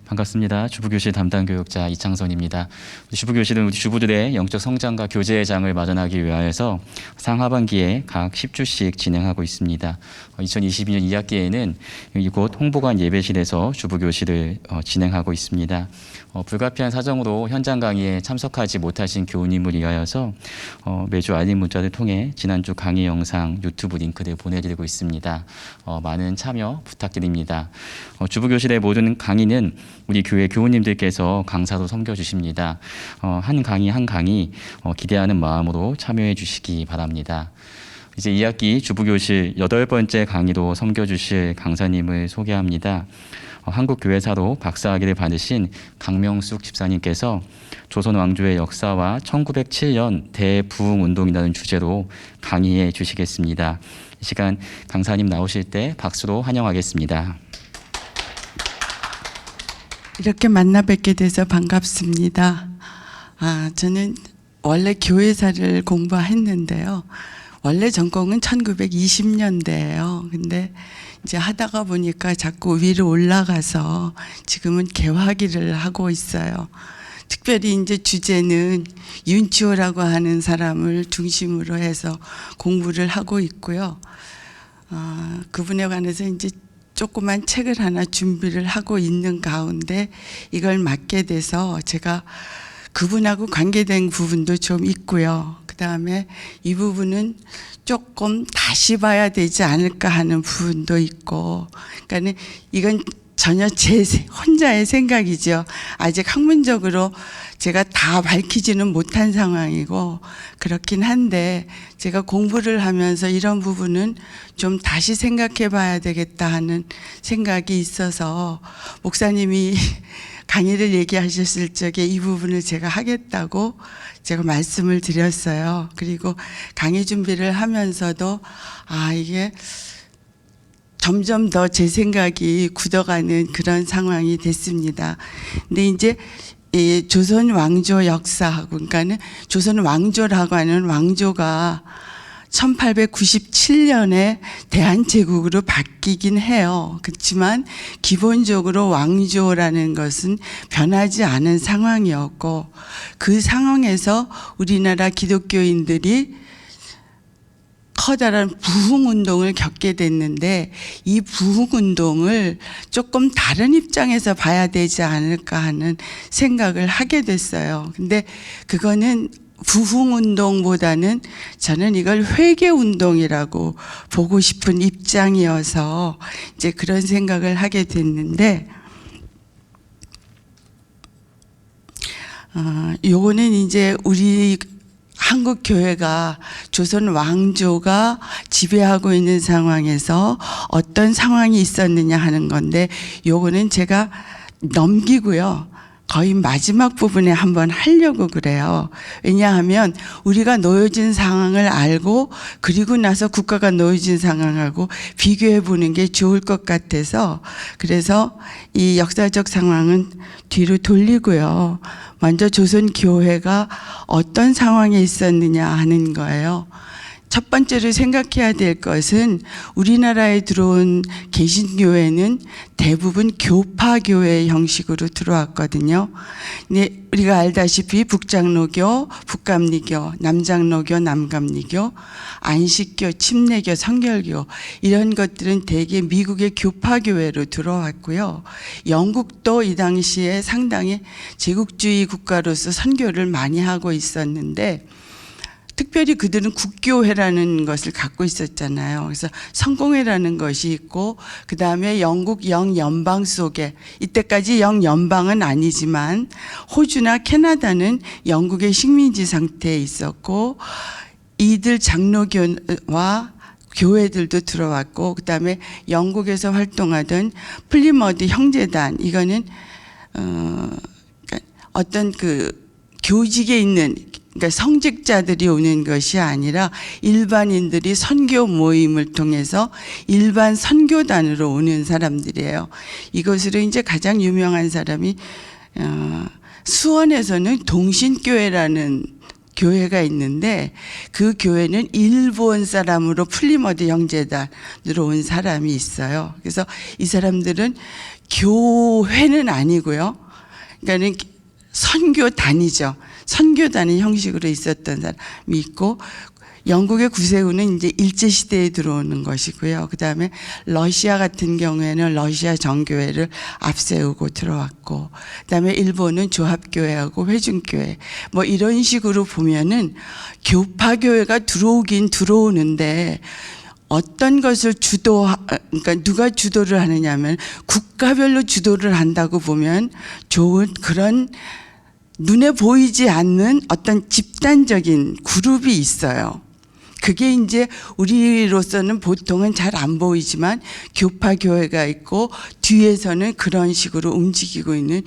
반갑습니다. 주부교실 담당 교육자 이창선입니다. 주부교실은 우리 주부들의 영적 성장과 교제의 장을 마련하기 위하여서 상하반기에 각 10주씩 진행하고 있습니다. 2022년 2학기에는 이곳 홍보관 예배실에서 주부교실을 진행하고 있습니다. 불가피한 사정으로 현장 강의에 참석하지 못하신 교우님을 위하여서 매주 알림 문자를 통해 지난주 강의 영상 유튜브 링크를 보내드리고 있습니다. 많은 참여 부탁드립니다. 주부교실의 모든 강의는 우리 교회 교우님들께서 강사로 섬겨주십니다. 한 강의 한 강의 기대하는 마음으로 참여해 주시기 바랍니다. 이제 2학기 주부교실 8번째 강의로 섬겨주실 강사님을 소개합니다. 한국교회사로 박사학위를 받으신 강명숙 집사님께서 조선 왕조의 역사와 1907년 대부흥운동이라는 주제로 강의해 주시겠습니다. 이 시간 강사님 나오실 때 박수로 환영하겠습니다. 이렇게 만나 뵙게 돼서 반갑습니다. 저는 원래 교회사를 공부했는데요. 원래 전공은 1920년대예요. 근데 이제 하다가 보니까 자꾸 위로 올라가서 지금은 개화기를 하고 있어요. 특별히 이제 주제는 윤치호라고 하는 사람을 중심으로 해서 공부를 하고 있고요. 그분에 관해서 이제 조그만 책을 하나 준비를 하고 있는 가운데 이걸 맡게 돼서 제가 그분하고 관계된 부분도 좀 있고요. 그 다음에 이 부분은 조금 다시 봐야 되지 않을까 하는 부분도 있고, 그러니까 이건 전혀 제 혼자의 생각이죠. 아직 학문적으로 제가 다 밝히지는 못한 상황이고 그렇긴 한데, 제가 공부를 하면서 이런 부분은 좀 다시 생각해 봐야 되겠다 하는 생각이 있어서 목사님이 강의를 얘기하셨을 적에 이 부분을 제가 하겠다고 제가 말씀을 드렸어요. 그리고 강의 준비를 하면서도 이게 점점 더 제 생각이 굳어가는 그런 상황이 됐습니다. 근데 이제 이 조선 왕조 역사하고, 그러니까는 조선 왕조라고 하는 왕조가 1897년에 대한제국으로 바뀌긴 해요. 그렇지만 기본적으로 왕조라는 것은 변하지 않은 상황이었고, 그 상황에서 우리나라 기독교인들이 커다란 부흥운동을 겪게 됐는데, 이 부흥운동을 조금 다른 입장에서 봐야 되지 않을까 하는 생각을 하게 됐어요. 근데 그거는 부흥운동보다는 저는 이걸 회개운동이라고 보고 싶은 입장이어서 이제 그런 생각을 하게 됐는데, 요거는 이제 우리 한국 교회가 조선 왕조가 지배하고 있는 상황에서 어떤 상황이 있었느냐 하는 건데, 요거는 제가 넘기고요. 거의 마지막 부분에 한번 하려고 그래요. 왜냐하면 우리가 놓여진 상황을 알고 그리고 나서 국가가 놓여진 상황하고 비교해 보는 게 좋을 것 같아서, 그래서 이 역사적 상황은 뒤로 돌리고요. 먼저 조선 교회가 어떤 상황에 있었느냐 하는 거예요. 첫 번째로 생각해야 될 것은 우리나라에 들어온 개신교회는 대부분 교파교회 형식으로 들어왔거든요. 근데 우리가 알다시피 북장로교, 북감리교, 남장로교, 남감리교, 안식교, 침례교, 성결교, 이런 것들은 대개 미국의 교파교회로 들어왔고요. 영국도 이 당시에 상당히 제국주의 국가로서 선교를 많이 하고 있었는데, 특별히 그들은 국교회라는 것을 갖고 있었잖아요. 그래서 성공회라는 것이 있고, 그 다음에 영국 영연방 속에, 이때까지 영연방은 아니지만 호주나 캐나다는 영국의 식민지 상태에 있었고, 이들 장로교와 교회들도 들어왔고, 그 다음에 영국에서 활동하던 플리머드 형제단, 이거는 어떤 그 교직에 있는, 그러니까 성직자들이 오는 것이 아니라 일반인들이 선교 모임을 통해서 일반 선교단으로 오는 사람들이에요. 이것으로 이제 가장 유명한 사람이 수원에서는 동신교회라는 교회가 있는데, 그 교회는 일본 사람으로 플리머드 형제단으로 온 사람이 있어요. 그래서 이 사람들은 교회는 아니고요. 그러니까는 선교단이죠. 선교단의 형식으로 있었던 사람이 있고, 영국의 구세군은 이제 일제시대에 들어오는 것이고요. 그 다음에 러시아 같은 경우에는 러시아 정교회를 앞세우고 들어왔고, 그 다음에 일본은 조합교회하고 회중교회, 뭐 이런 식으로 보면은 교파교회가 들어오긴 들어오는데, 어떤 것을 그러니까 누가 주도를 하느냐면 국가별로 주도를 한다고 보면 좋은 그런 눈에 보이지 않는 어떤 집단적인 그룹이 있어요. 그게 이제 우리로서는 보통은 잘 안 보이지만 교파 교회가 있고 뒤에서는 그런 식으로 움직이고 있는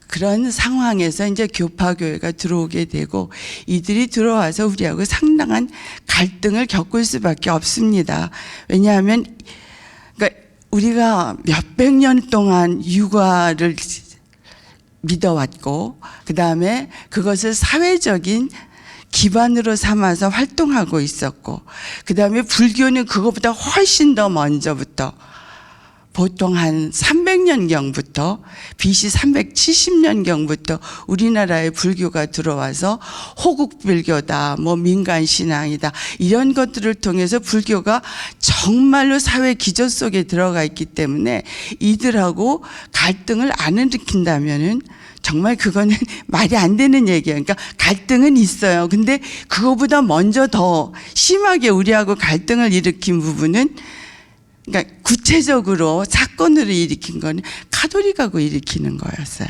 그런 상황에서 이제 교파 교회가 들어오게 되고, 이들이 들어와서 우리하고 상당한 갈등을 겪을 수밖에 없습니다. 왜냐하면 그러니까 우리가 몇백 년 동안 유가를 믿어왔고, 그 다음에 그것을 사회적인 기반으로 삼아서 활동하고 있었고, 그 다음에 불교는 그것보다 훨씬 더 먼저부터 보통 한 300년경부터 BC 370년경부터 우리나라에 불교가 들어와서 호국불교다, 뭐 민간신앙이다, 이런 것들을 통해서 불교가 정말로 사회 기저 속에 들어가 있기 때문에 이들하고 갈등을 안 일으킨다면은 정말 그거는 말이 안 되는 얘기예요. 그러니까 갈등은 있어요. 근데 그거보다 먼저 더 심하게 우리하고 갈등을 일으킨 부분은, 그러니까 구체적으로 사건으로 일으킨 거는 카톨릭하고 일으키는 거였어요.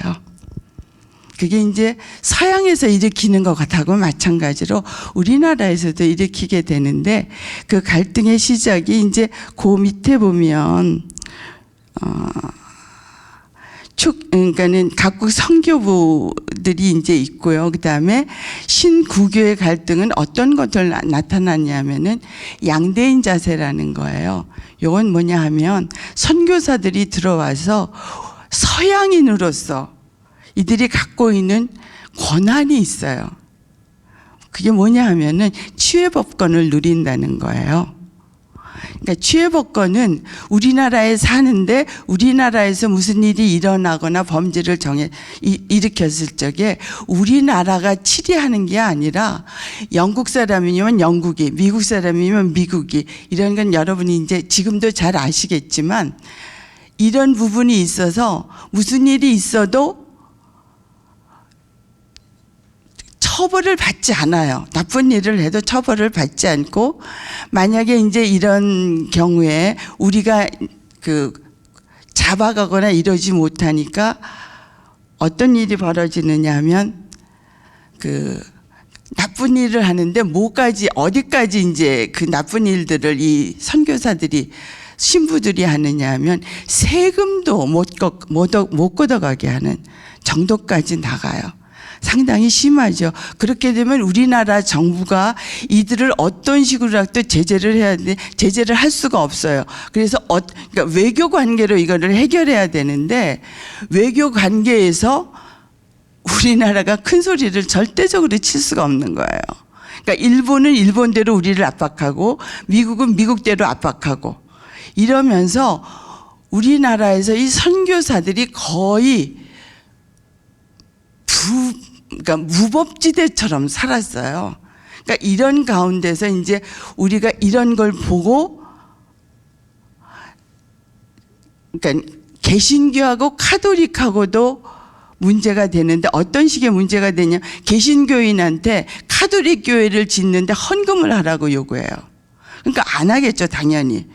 그게 이제 서양에서 일으키는 것하고 마찬가지로 우리나라에서도 일으키게 되는데, 그 갈등의 시작이 이제 그 밑에 보면 그러니까는 각국 선교부들이 이제 있고요. 그 다음에 신구교의 갈등은 어떤 것들 나타났냐면은 양대인 자세라는 거예요. 이건 뭐냐 하면 선교사들이 들어와서 서양인으로서 이들이 갖고 있는 권한이 있어요. 그게 뭐냐 하면은 취해법권을 누린다는 거예요. 그러니까 취해법권은 우리나라에 사는데 우리나라에서 무슨 일이 일어나거나 범죄를 일으켰을 적에 우리나라가 치리하는 게 아니라 영국 사람이면 영국이, 미국 사람이면 미국이, 이런 건 여러분이 이제 지금도 잘 아시겠지만 이런 부분이 있어서 무슨 일이 있어도 처벌을 받지 않아요. 나쁜 일을 해도 처벌을 받지 않고, 만약에 이제 이런 경우에 우리가 잡아가거나 이러지 못하니까 어떤 일이 벌어지느냐 하면 나쁜 일을 하는데 어디까지 이제 그 나쁜 일들을 이 선교사들이 신부들이 하느냐 하면 세금도 못 걷어가게 하는 정도까지 나가요. 상당히 심하죠. 그렇게 되면 우리나라 정부가 이들을 어떤 식으로라도 제재를 해야 되는데 제재를 할 수가 없어요. 그래서 그러니까 외교 관계로 이거를 해결해야 되는데, 외교 관계에서 우리나라가 큰 소리를 절대적으로 칠 수가 없는 거예요. 그러니까 일본은 일본대로 우리를 압박하고 미국은 미국대로 압박하고, 이러면서 우리나라에서 이 선교사들이 거의 그러니까 무법지대처럼 살았어요. 그러니까 이런 가운데서 이제 우리가 이런 걸 보고, 그러니까 개신교하고 카톨릭하고도 문제가 되는데, 어떤 식의 문제가 되냐, 개신교인한테 카톨릭 교회를 짓는데 헌금을 하라고 요구해요. 그러니까 안 하겠죠, 당연히.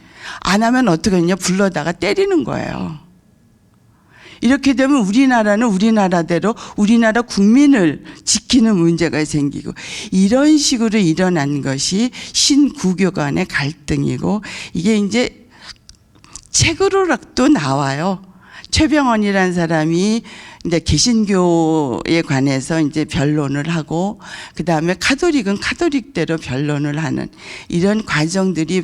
안 하면 어떻게 하냐, 불러다가 때리는 거예요. 이렇게 되면 우리나라는 우리나라대로 우리나라 국민을 지키는 문제가 생기고, 이런 식으로 일어난 것이 신구교 간의 갈등이고, 이게 이제 책으로도 나와요. 최병원이라는 사람이 이제 개신교에 관해서 이제 변론을 하고, 그 다음에 카톨릭은 카톨릭대로 변론을 하는 이런 과정들이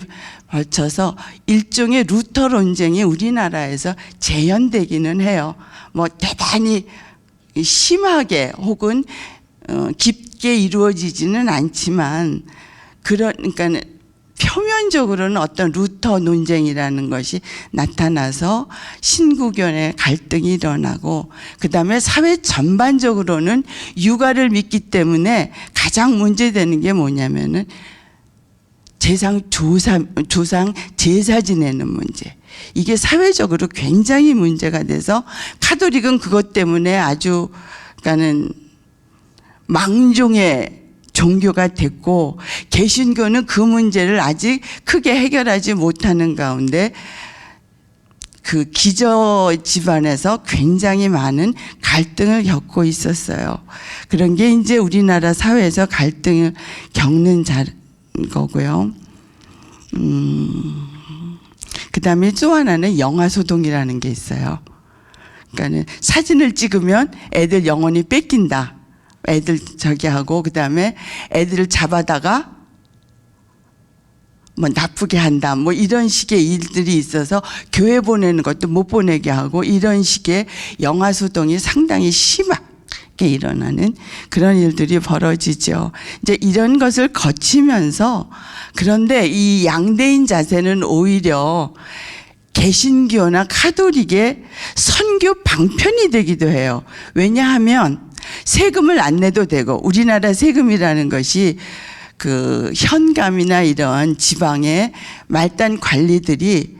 걸쳐서 일종의 루터 논쟁이 우리나라에서 재현되기는 해요. 뭐 대단히 심하게 혹은 깊게 이루어지지는 않지만, 그러니까 표면적으로는 어떤 루터 논쟁이라는 것이 나타나서 신구견의 갈등이 일어나고, 그 다음에 사회 전반적으로는 육아를 믿기 때문에 가장 문제되는 게 뭐냐면은 조상 제사 지내는 문제. 이게 사회적으로 굉장히 문제가 돼서 카톨릭은 그것 때문에 아주 그러니까는 망종의 종교가 됐고, 개신교는 그 문제를 아직 크게 해결하지 못하는 가운데 그 기저 집안에서 굉장히 많은 갈등을 겪고 있었어요. 그런 게 이제 우리나라 사회에서 갈등을 겪는 거고요. 그 다음에 또 하나는 영아소동이라는 게 있어요. 그러니까는 사진을 찍으면 애들 영원히 뺏긴다. 애들 저기 하고, 그 다음에 애들을 잡아다가 뭐 나쁘게 한다. 뭐 이런 식의 일들이 있어서 교회 보내는 것도 못 보내게 하고, 이런 식의 영아소동이 상당히 심하게 일어나는 그런 일들이 벌어지죠. 이제 이런 것을 거치면서, 그런데 이 양대인 자세는 오히려 개신교나 카톨릭의 선교 방편이 되기도 해요. 왜냐하면 세금을 안 내도 되고, 우리나라 세금이라는 것이 그 현감이나 이런 지방의 말단 관리들이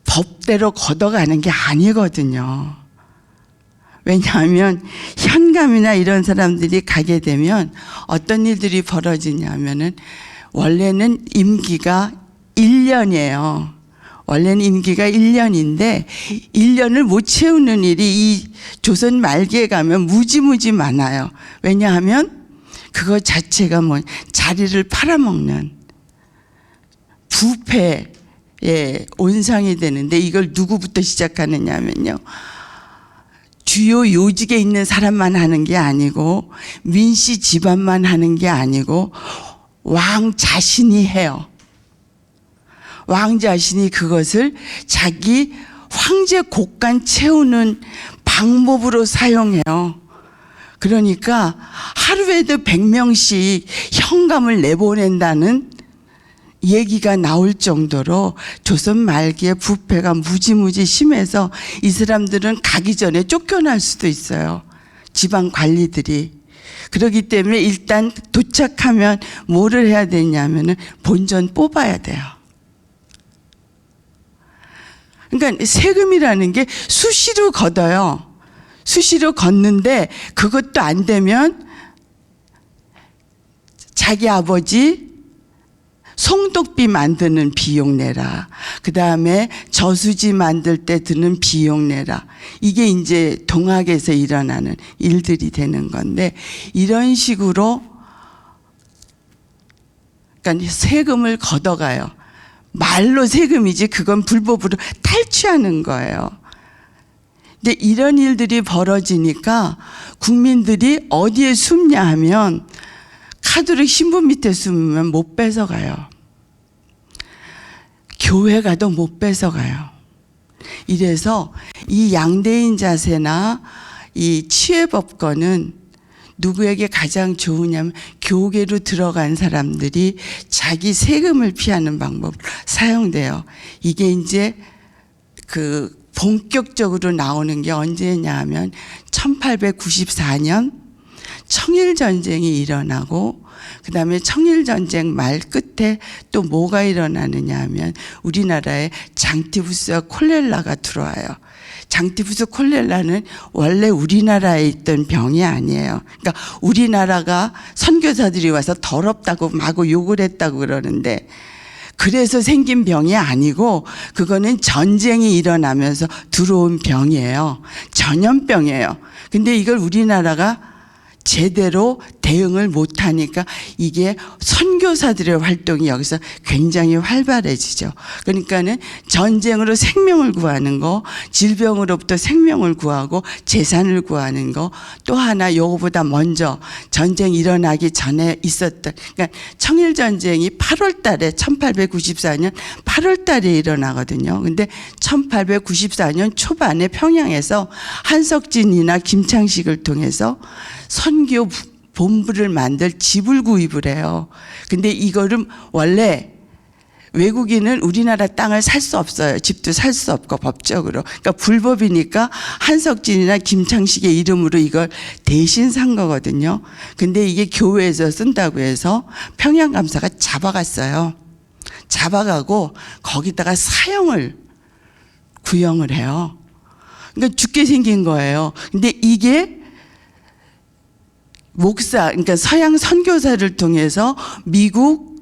법대로 걷어가는 게 아니거든요. 왜냐하면 현감이나 이런 사람들이 가게 되면 어떤 일들이 벌어지냐면은, 원래는 임기가 1년이에요. 원래는 임기가 1년인데 1년을 못 채우는 일이 이 조선 말기에 가면 무지무지 많아요. 왜냐하면 그거 자체가 뭐 자리를 팔아먹는 부패의 온상이 되는데, 이걸 누구부터 시작하느냐 하면요, 주요 요직에 있는 사람만 하는 게 아니고, 민씨 집안만 하는 게 아니고 왕 자신이 해요. 왕 자신이 그것을 자기 황제 곡간 채우는 방법으로 사용해요. 그러니까 하루에도 100명씩 현감을 내보낸다는 얘기가 나올 정도로 조선 말기에 부패가 무지무지 심해서 이 사람들은 가기 전에 쫓겨날 수도 있어요. 지방 관리들이. 그렇기 때문에 일단 도착하면 뭐를 해야 되냐면은 본전 뽑아야 돼요. 그러니까 세금이라는 게 수시로 걷어요. 수시로 걷는데 그것도 안 되면 자기 아버지 송독비 만드는 비용 내라. 그 다음에 저수지 만들 때 드는 비용 내라. 이게 이제 동학에서 일어나는 일들이 되는 건데, 이런 식으로 그러니까 세금을 걷어가요. 말로 세금이지 그건 불법으로 탈취하는 거예요. 근데 이런 일들이 벌어지니까 국민들이 어디에 숨냐 하면 카톨릭 신부 밑에 숨으면 못 뺏어가요. 교회 가도 못 뺏어가요. 이래서 이 양대인 자세나 이 치외법권은 누구에게 가장 좋으냐면, 교계로 들어간 사람들이 자기 세금을 피하는 방법으로 사용돼요. 이게 이제 그 본격적으로 나오는 게 언제냐 하면 1894년 청일전쟁이 일어나고, 그 다음에 청일전쟁 말 끝에 또 뭐가 일어나느냐 하면 우리나라에 장티푸스와 콜레라가 들어와요. 장티푸스 콜레라는 원래 우리나라에 있던 병이 아니에요. 그러니까 우리나라가 선교사들이 와서 더럽다고 마구 욕을 했다고 그러는데, 그래서 생긴 병이 아니고 그거는 전쟁이 일어나면서 들어온 병이에요. 전염병이에요. 근데 이걸 우리나라가 제대로 대응을 못하니까 이게 선교사들의 활동이 여기서 굉장히 활발해지죠. 그러니까는 전쟁으로 생명을 구하는 거, 질병으로부터 생명을 구하고 재산을 구하는 거, 또 하나 요거보다 먼저 전쟁 일어나기 전에 있었던, 그러니까 청일전쟁이 8월 달에 1894년 8월 달에 일어나거든요. 근데 1894년 초반에 평양에서 한석진이나 김창식을 통해서 선교 본부를 만들 집을 구입을 해요. 근데 이거를 원래 외국인은 우리나라 땅을 살 수 없어요. 집도 살 수 없고 법적으로. 그러니까 불법이니까 한석진이나 김창식의 이름으로 이걸 대신 산 거거든요. 근데 이게 교회에서 쓴다고 해서 평양감사가 잡아갔어요. 잡아가고 거기다가 사형을 구형을 해요. 그러니까 죽게 생긴 거예요. 근데 이게 목사, 그러니까 서양 선교사를 통해서 미국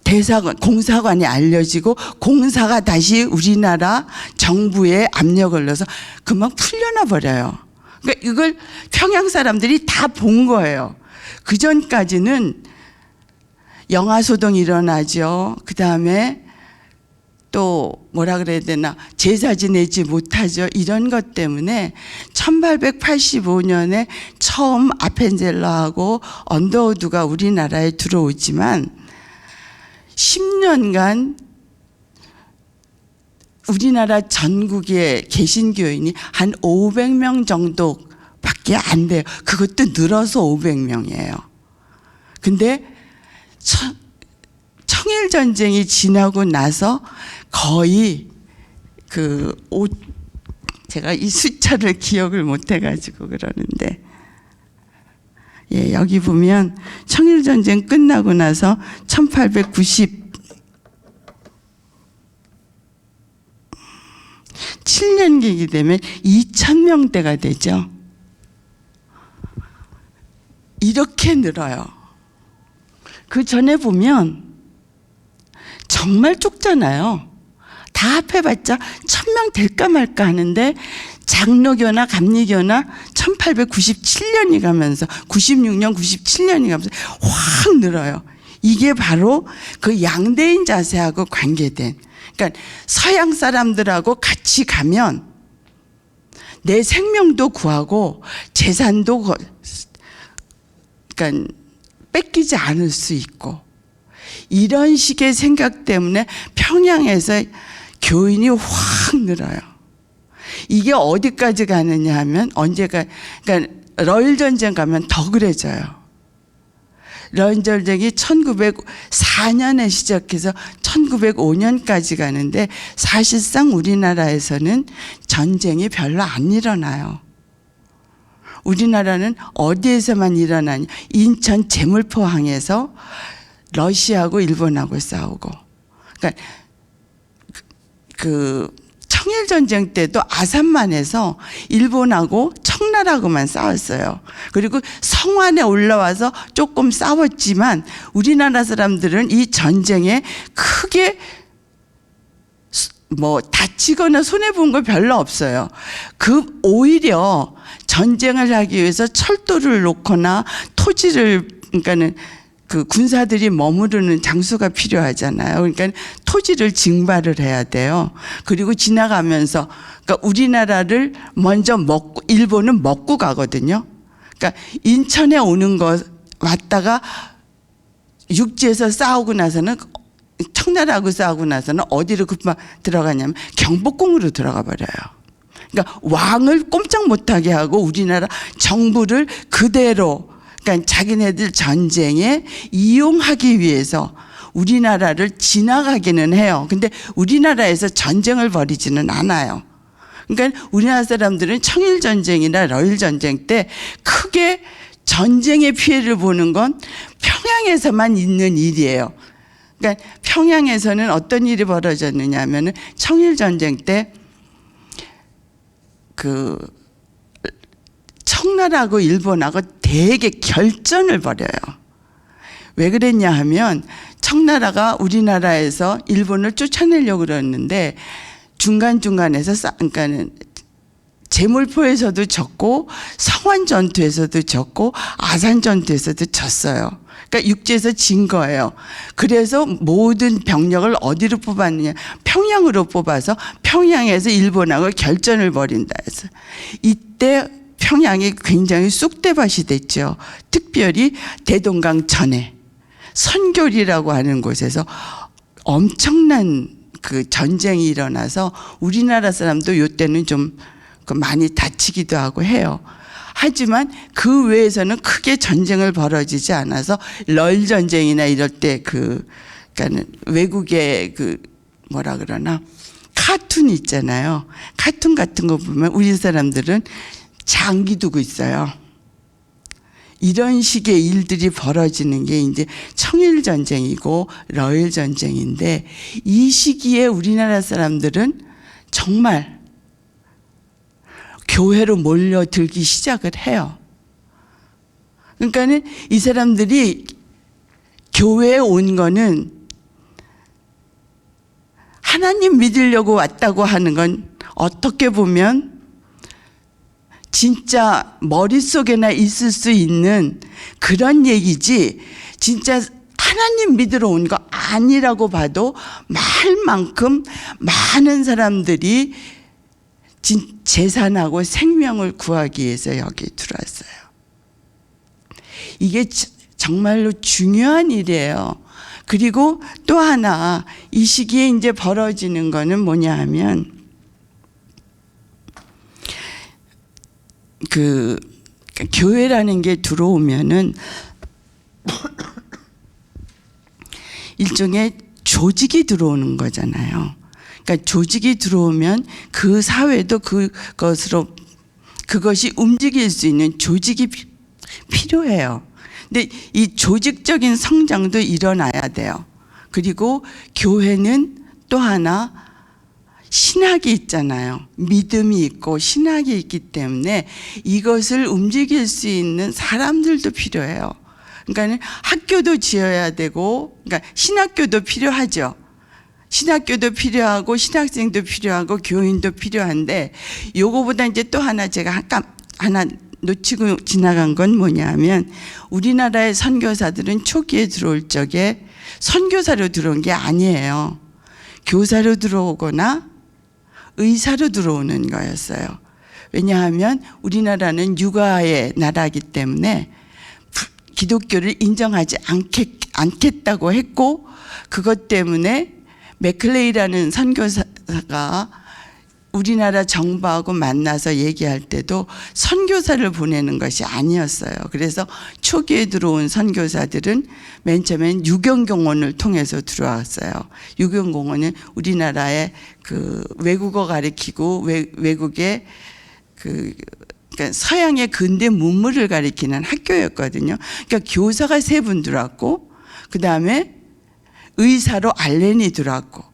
대사관, 공사관이 알려지고 공사가 다시 우리나라 정부에 압력을 넣어서 금방 풀려나 버려요. 그러니까 이걸 평양 사람들이 다 본 거예요. 그 전까지는 영아소동이 일어나죠. 그 다음에 또 뭐라 그래야 되나, 제사 지내지 못하죠. 이런 것 때문에 1885년에 처음 아펜젤러하고 언더우드가 우리나라에 들어오지만 10년간 우리나라 전국의 개신교인이 한 500명 정도밖에 안 돼요. 그것도 늘어서 500명이에요. 근데 청일전쟁이 지나고 나서 거의 제가 이 숫자를 기억을 못 해가지고 그러는데, 예, 여기 보면 청일전쟁 끝나고 나서 1897년경이 되면 2000명대가 되죠. 이렇게 늘어요. 그 전에 보면 정말 좁잖아요. 다 합해봤자 1000명 될까 말까 하는데 장로교나 감리교나 1897년이 가면서 96년, 97년이 가면서 확 늘어요. 이게 바로 그 양대인 자세하고 관계된, 그러니까 서양 사람들하고 같이 가면 내 생명도 구하고 재산도 그러니까 뺏기지 않을 수 있고, 이런 식의 생각 때문에 평양에서 교인이 확 늘어요. 이게 어디까지 가느냐 하면 그러니까 러일 전쟁 가면 더 그래져요. 러일 전쟁이 1904년에 시작해서 1905년까지 가는데 사실상 우리나라에서는 전쟁이 별로 안 일어나요. 우리나라는 어디에서만 일어나냐? 인천 제물포항에서 러시아하고 일본하고 싸우고, 그러니까 그 청일전쟁 때도 아산만에서 일본하고 청나라하고만 싸웠어요. 그리고 성안에 올라와서 조금 싸웠지만 우리나라 사람들은 이 전쟁에 크게 뭐 다치거나 손해본 거 별로 없어요. 오히려 전쟁을 하기 위해서 철도를 놓거나 토지를, 그러니까는 그 군사들이 머무르는 장소가 필요하잖아요. 그러니까 토지를 증발을 해야 돼요. 그리고 지나가면서, 그러니까 우리나라를 먼저 먹고, 일본은 먹고 가거든요. 그러니까 인천에 오는 거 왔다가 육지에서 싸우고 나서는, 청나라하고 싸우고 나서는 어디로 급막 들어가냐면 경복궁으로 들어가 버려요. 그러니까 왕을 꼼짝 못하게 하고 우리나라 정부를 그대로, 그러니까 자기네들 전쟁에 이용하기 위해서 우리나라를 지나가기는 해요. 근데 우리나라에서 전쟁을 벌이지는 않아요. 그러니까 우리나라 사람들은 청일전쟁이나 러일전쟁 때 크게 전쟁의 피해를 보는 건 평양에서만 있는 일이에요. 그러니까 평양에서는 어떤 일이 벌어졌느냐 하면은 청일전쟁 때 청나라하고 일본하고 되게 결전을 벌여요. 왜 그랬냐 하면 청나라가 우리나라에서 일본을 쫓아내려고 그랬는데 중간중간에서 그러니까는 제물포에서도 졌고 성안 전투에서도 졌고 아산 전투에서도 졌어요. 그러니까 육지에서 진 거예요. 그래서 모든 병력을 어디로 뽑았느냐, 평양으로 뽑아서 평양에서 일본하고 결전을 벌인다 해서 이때 평양이 굉장히 쑥대밭이 됐죠. 특별히 대동강 전에 선교리라고 하는 곳에서 엄청난 그 전쟁이 일어나서 우리나라 사람도 이때는 좀 많이 다치기도 하고 해요. 하지만 그 외에서는 크게 전쟁을 벌어지지 않아서 럴 전쟁이나 이럴 때 그러니까는 외국의 뭐라 그러나 카툰 있잖아요. 카툰 같은 거 보면 우리 사람들은 장기 두고 있어요. 이런 식의 일들이 벌어지는 게 이제 청일 전쟁이고 러일 전쟁인데, 이 시기에 우리나라 사람들은 정말 교회로 몰려들기 시작을 해요. 그러니까는 이 사람들이 교회에 온 거는 하나님 믿으려고 왔다고 하는 건 어떻게 보면 진짜 머릿속에나 있을 수 있는 그런 얘기지, 진짜 하나님 믿으러 온 거 아니라고 봐도 말만큼 많은 사람들이 재산하고 생명을 구하기 위해서 여기 들어왔어요. 이게 정말로 중요한 일이에요. 그리고 또 하나 이 시기에 이제 벌어지는 거는 뭐냐 하면, 교회라는 게 들어오면은 일종의 조직이 들어오는 거잖아요. 그러니까 조직이 들어오면 그 사회도 그것이 움직일 수 있는 조직이 필요해요. 근데 이 조직적인 성장도 일어나야 돼요. 그리고 교회는 또 하나 신학이 있잖아요. 믿음이 있고 신학이 있기 때문에 이것을 움직일 수 있는 사람들도 필요해요. 그러니까 학교도 지어야 되고, 그러니까 신학교도 필요하죠. 신학교도 필요하고 신학생도 필요하고 교인도 필요한데, 요거보다 이제 또 하나 제가 하나 놓치고 지나간 건 뭐냐면, 우리나라의 선교사들은 초기에 들어올 적에 선교사로 들어온 게 아니에요. 교사로 들어오거나 의사로 들어오는 거였어요. 왜냐하면 우리나라는 유가의 나라이기 때문에 기독교를 인정하지 않겠다고 했고, 그것 때문에 맥클레이라는 선교사가 우리나라 정부하고 만나서 얘기할 때도 선교사를 보내는 것이 아니었어요. 그래서 초기에 들어온 선교사들은 맨 처음엔 유경공원을 통해서 들어왔어요. 유경공원은 우리나라의 외국어 가리키고 외국의 그러니까 서양의 근대 문물을 가리키는 학교였거든요. 그러니까 교사가 3분 들어왔고, 그 다음에 의사로 알렌이 들어왔고,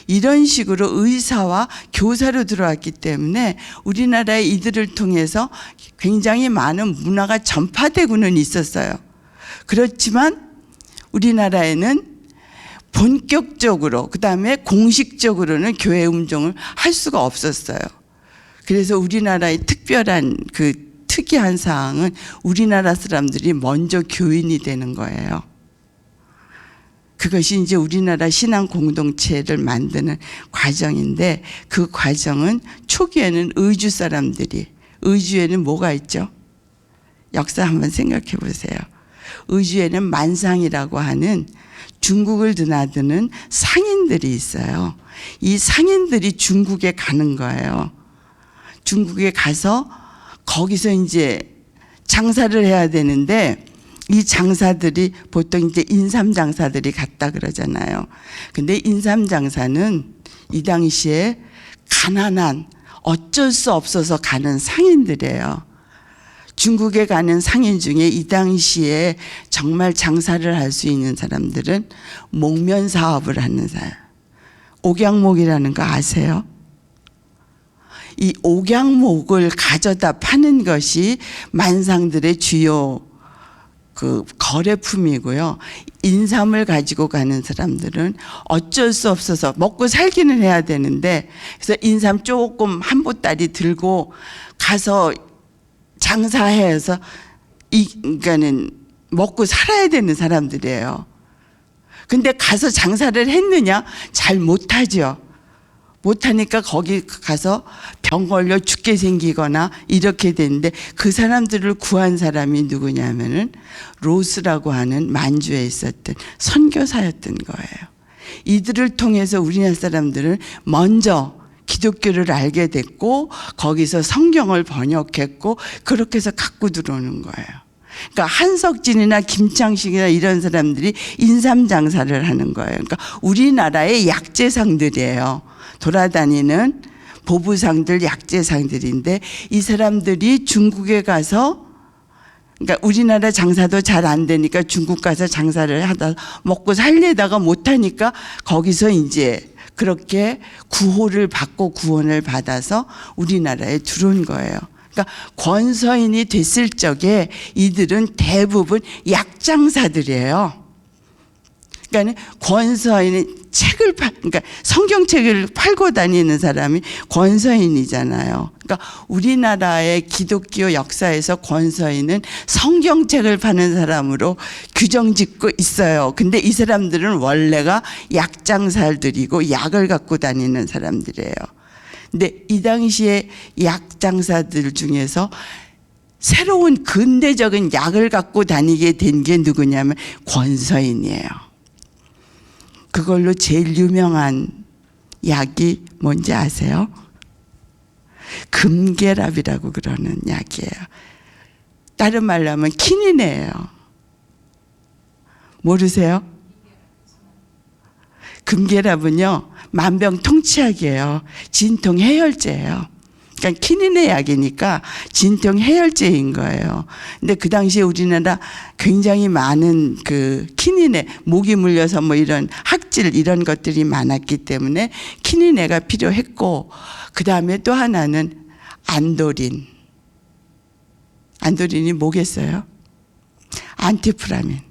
이런 식으로 의사와 교사로 들어왔기 때문에 우리나라의 이들을 통해서 굉장히 많은 문화가 전파되고는 있었어요. 그렇지만 우리나라에는 본격적으로, 그 다음에 공식적으로는 교회 운동을 할 수가 없었어요. 그래서 우리나라의 특별한 특이한 사항은 우리나라 사람들이 먼저 교인이 되는 거예요. 그것이 이제 우리나라 신앙 공동체를 만드는 과정인데, 그 과정은 초기에는 의주 사람들이, 의주에는 뭐가 있죠? 역사 한번 생각해 보세요. 의주에는 만상이라고 하는 중국을 드나드는 상인들이 있어요. 이 상인들이 중국에 가는 거예요. 중국에 가서 거기서 이제 장사를 해야 되는데, 이 장사들이 보통 이제 인삼 장사들이 갔다 그러잖아요. 근데 인삼 장사는 이 당시에 가난한, 어쩔 수 없어서 가는 상인들이에요. 중국에 가는 상인 중에 이 당시에 정말 장사를 할 수 있는 사람들은 목면 사업을 하는 사람. 옥양목이라는 거 아세요? 이 옥양목을 가져다 파는 것이 만상들의 주요 거래품이고요. 인삼을 가지고 가는 사람들은 어쩔 수 없어서 먹고 살기는 해야 되는데, 그래서 인삼 조금 한 보따리 들고 가서 장사해서 그러니까는 먹고 살아야 되는 사람들이에요. 근데 가서 장사를 했느냐? 잘 못하죠. 못하니까 거기 가서 병 걸려 죽게 생기거나 이렇게 되는데, 그 사람들을 구한 사람이 누구냐면은 로스라고 하는 만주에 있었던 선교사였던 거예요. 이들을 통해서 우리나라 사람들은 먼저 기독교를 알게 됐고 거기서 성경을 번역했고 그렇게 해서 갖고 들어오는 거예요. 그러니까 한석진이나 김창식이나 이런 사람들이 인삼 장사를 하는 거예요. 그러니까 우리나라의 약재상들이에요. 돌아다니는 보부상들, 약재상들인데 이 사람들이 중국에 가서 그러니까 우리나라 장사도 잘 안 되니까 중국 가서 장사를 하다 먹고 살려다가 못하니까 거기서 이제 그렇게 구호를 받고 구원을 받아서 우리나라에 들어온 거예요. 그러니까 권서인이 됐을 적에 이들은 대부분 약장사들이에요. 그러니까 권서인이 그러니까 성경책을 팔고 다니는 사람이 권서인이잖아요. 그러니까 우리나라의 기독교 역사에서 권서인은 성경책을 파는 사람으로 규정짓고 있어요. 근데 이 사람들은 원래가 약장사들이고 약을 갖고 다니는 사람들이에요. 근데 이 당시에 약장사들 중에서 새로운 근대적인 약을 갖고 다니게 된 게 누구냐면 권서인이에요. 그걸로 제일 유명한 약이 뭔지 아세요? 금계랍이라고 그러는 약이에요. 다른 말로 하면 키닌이에요. 모르세요? 금계랍은요 만병통치약이에요. 진통 해열제예요. 그러니까 키닌의 약이니까 진통 해열제인 거예요. 근데 그 당시에 우리나라 굉장히 많은 그 키닌에 목이 물려서 뭐 이런 학질 이런 것들이 많았기 때문에 키닌애가 필요했고 그 다음에 또 하나는 안도린. 안도린이 뭐겠어요? 안티프라민.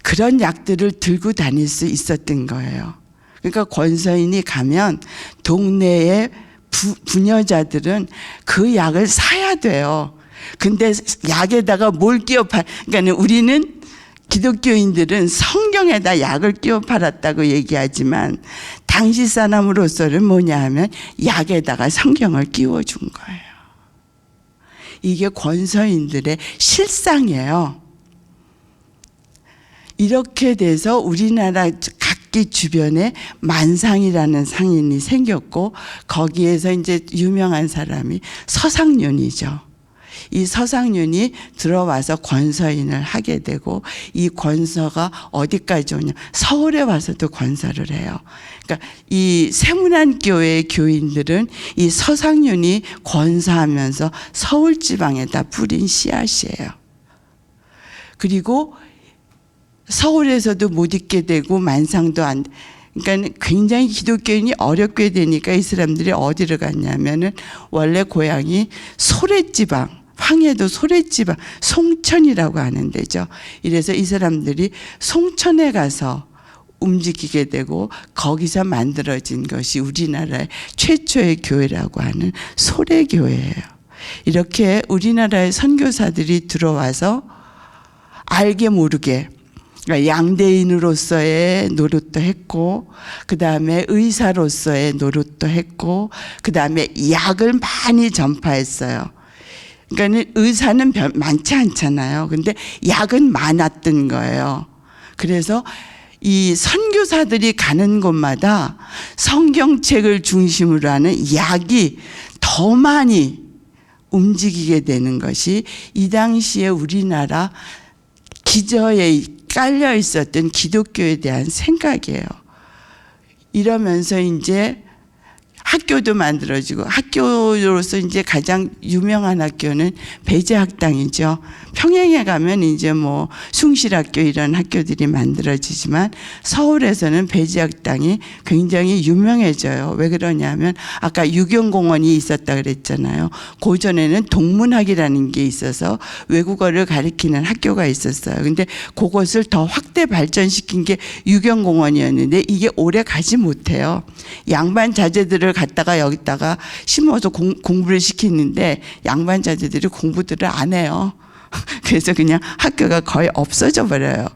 그런 약들을 들고 다닐 수 있었던 거예요. 그러니까 권서인이 가면 동네의 부녀자들은 그 약을 사야 돼요. 근데 약에다가 뭘 끼워 그러니까 우리는 기독교인들은 성경에다 약을 끼워 팔았다고 얘기하지만 당시 사람으로서는 뭐냐 하면 약에다가 성경을 끼워준 거예요. 이게 권서인들의 실상이에요. 이렇게 돼서 우리나라 각기 주변에 만상이라는 상인이 생겼고 거기에서 이제 유명한 사람이 서상윤이죠. 이 서상윤이 들어와서 권서인을 하게 되고 이 권서가 어디까지 오냐 서울에 와서도 권서를 해요. 그러니까 이 세문안교회의 교인들은 이 서상윤이 권서하면서 서울 지방에다 뿌린 씨앗이에요. 그리고 서울에서도 못 있게 되고 만상도 안 그러니까 굉장히 기독교인이 어렵게 되니까 이 사람들이 어디를 갔냐면은 원래 고향이 소래지방 황해도 소래지방 송천이라고 하는 데죠. 이래서 이 사람들이 송천에 가서 움직이게 되고 거기서 만들어진 것이 우리나라의 최초의 교회라고 하는 소래교회예요. 이렇게 우리나라의 선교사들이 들어와서 알게 모르게 양대인으로서의 노릇도 했고 그 다음에 의사로서의 노릇도 했고 그 다음에 약을 많이 전파했어요. 그러니까 의사는 많지 않잖아요. 근데 약은 많았던 거예요. 그래서 이 선교사들이 가는 곳마다 성경책을 중심으로 하는 약이 더 많이 움직이게 되는 것이 이 당시에 우리나라 기저에 깔려 있었던 기독교에 대한 생각이에요. 이러면서 이제 학교도 만들어지고 학교로서 이제 가장 유명한 학교는 배제학당이죠. 평양에 가면 이제 뭐 숭실학교 이런 학교들이 만들어지지만 서울에서는 배제학당이 굉장히 유명해져요. 왜 그러냐면 아까 유경공원이 있었다 그랬잖아요. 고전에는 동문학이라는 게 있어서 외국어를 가르치는 학교가 있었어요. 근데 그것을 더 확대 발전시킨 게 유경공원이었는데 이게 오래 가지 못해요. 양반 자제들을 갖다가 여기다가 심어서 공부를 시키는데 양반 자제들이 공부들을 안 해요. 그래서 그냥 학교가 거의 없어져 버려요.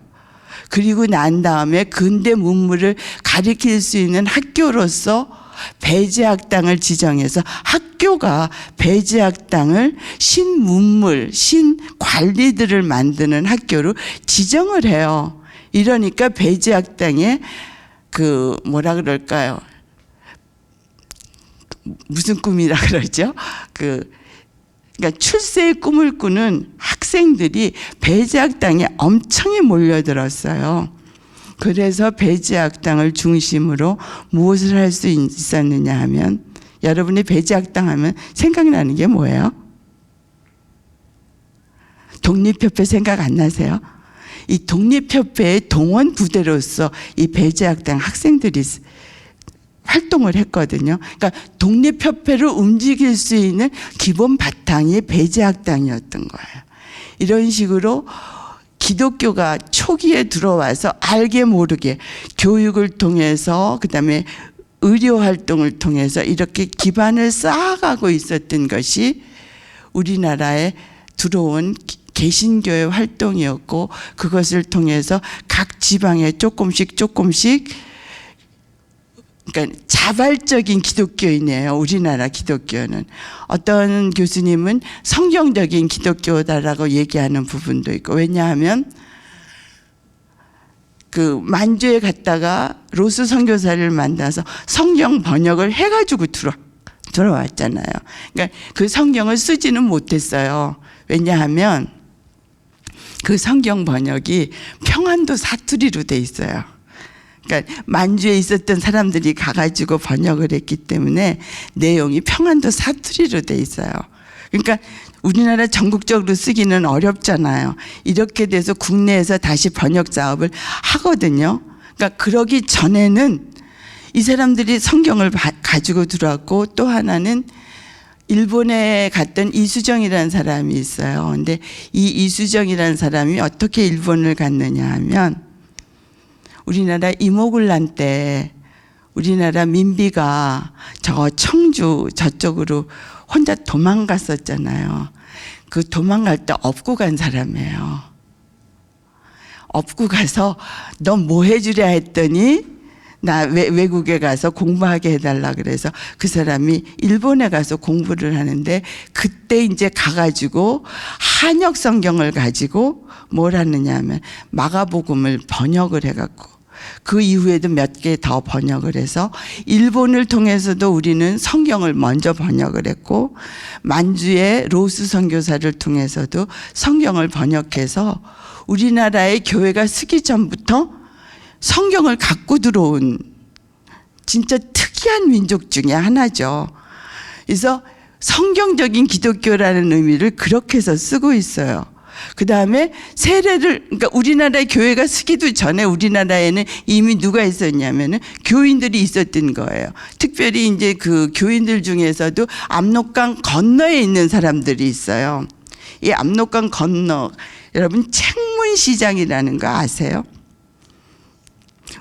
그리고 난 다음에 근대 문물을 가르칠 수 있는 학교로서 배제학당을 지정해서 학교가 배제학당을 신문물, 신관리들을 만드는 학교로 지정을 해요. 이러니까 배제학당에 그 뭐라 그럴까요? 무슨 꿈이라 그러죠? 그러니까 출세의 꿈을 꾸는 학생들이 배제학당에 엄청이 몰려들었어요. 그래서 배제학당을 중심으로 무엇을 할 수 있었느냐 하면, 여러분이 배제학당 하면 생각나는 게 뭐예요? 독립협회 생각 안 나세요? 이 독립협회의 동원 부대로서 이 배제학당 학생들이 활동을 했거든요. 그러니까 독립협회를 움직일 수 있는 기본 바탕이 배제학당이었던 거예요. 이런 식으로 기독교가 초기에 들어와서 알게 모르게 교육을 통해서, 그다음에 의료 활동을 통해서 이렇게 기반을 쌓아가고 있었던 것이 우리나라에 들어온 개신교의 활동이었고, 그것을 통해서 각 지방에 조금씩 그러니까 자발적인 기독교인이에요. 우리나라 기독교는. 어떤 교수님은 성경적인 기독교다라고 얘기하는 부분도 있고, 왜냐하면 그 만주에 갔다가 로스 선교사를 만나서 성경 번역을 해가지고 들어왔잖아요. 그러니까 그 성경을 쓰지는 못했어요. 왜냐하면 그 성경 번역이 평안도 사투리로 돼 있어요. 그러니까 만주에 있었던 사람들이 가가지고 번역을 했기 때문에 내용이 평안도 사투리로 돼 있어요. 그러니까 우리나라 전국적으로 쓰기는 어렵잖아요. 이렇게 돼서 국내에서 다시 번역 작업을 하거든요. 그러니까 그러기 전에는 이 사람들이 성경을 가지고 들어왔고, 또 하나는 일본에 갔던 이수정이라는 사람이 있어요. 근데 이 이수정이라는 사람이 어떻게 일본을 갔느냐 하면, 우리나라 이모군란 때 우리나라 민비가 저 청주 저쪽으로 혼자 도망갔었잖아요. 그 도망갈 때 업고 간 사람이에요. 업고 가서 너 뭐 해주랴 했더니 나 외국에 가서 공부하게 해달라 그래서 그 사람이 일본에 가서 공부를 하는데, 그때 이제 가가지고 한역 성경을 가지고 뭘 하느냐 하면 마가복음을 번역을 해갖고, 그 이후에도 몇 개 더 번역을 해서 일본을 통해서도 우리는 성경을 먼저 번역을 했고, 만주의 로스 선교사를 통해서도 성경을 번역해서 우리나라의 교회가 쓰기 전부터 성경을 갖고 들어온 진짜 특이한 민족 중에 하나죠. 그래서 성경적인 기독교라는 의미를 그렇게 해서 쓰고 있어요. 그 다음에 세례를, 그러니까 우리나라의 교회가 쓰기도 전에 우리나라에는 이미 누가 있었냐면은 교인들이 있었던 거예요. 특별히 이제 그 교인들 중에서도 압록강 건너에 있는 사람들이 있어요. 이 압록강 건너, 여러분 책문시장이라는 거 아세요?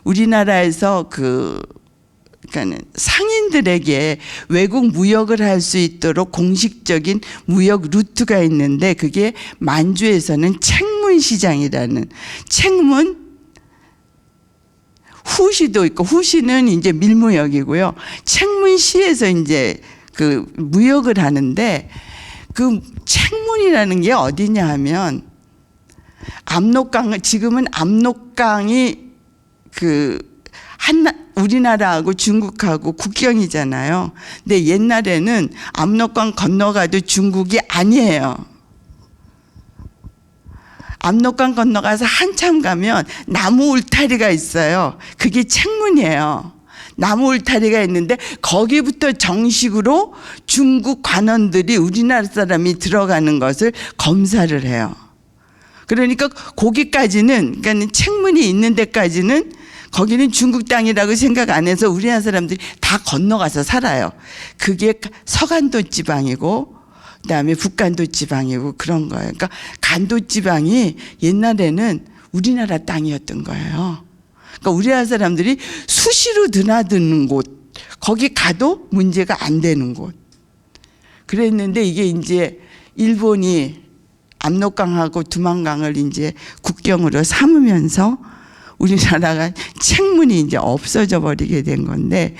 우리나라에서 그러니까는 상인들에게 외국 무역을 할 수 있도록 공식적인 무역 루트가 있는데, 그게 만주에서는 책문시장이라는, 책문 후시도 있고, 후시는 이제 밀무역이고요. 책문시에서 이제 그 무역을 하는데, 그 책문이라는 게 어디냐 하면 압록강, 지금은 압록강이 우리나라하고 중국하고 국경이잖아요. 근데 옛날에는 압록강 건너가도 중국이 아니에요. 압록강 건너가서 한참 가면 나무 울타리가 있어요. 그게 책문이에요. 나무 울타리가 있는데 거기부터 정식으로 중국 관원들이 우리나라 사람이 들어가는 것을 검사를 해요. 그러니까 거기까지는, 그러니까 책문이 있는 데까지는 거기는 중국 땅이라고 생각 안 해서 우리나라 사람들이 다 건너가서 살아요. 그게 서간도 지방이고 그다음에 북간도 지방이고 그런 거예요. 그러니까 간도 지방이 옛날에는 우리나라 땅이었던 거예요. 그러니까 우리나라 사람들이 수시로 드나드는 곳, 거기 가도 문제가 안 되는 곳. 그랬는데 이게 이제 일본이 압록강하고 두만강을 이제 국경으로 삼으면서 우리나라가 책문이 이제 없어져 버리게 된 건데,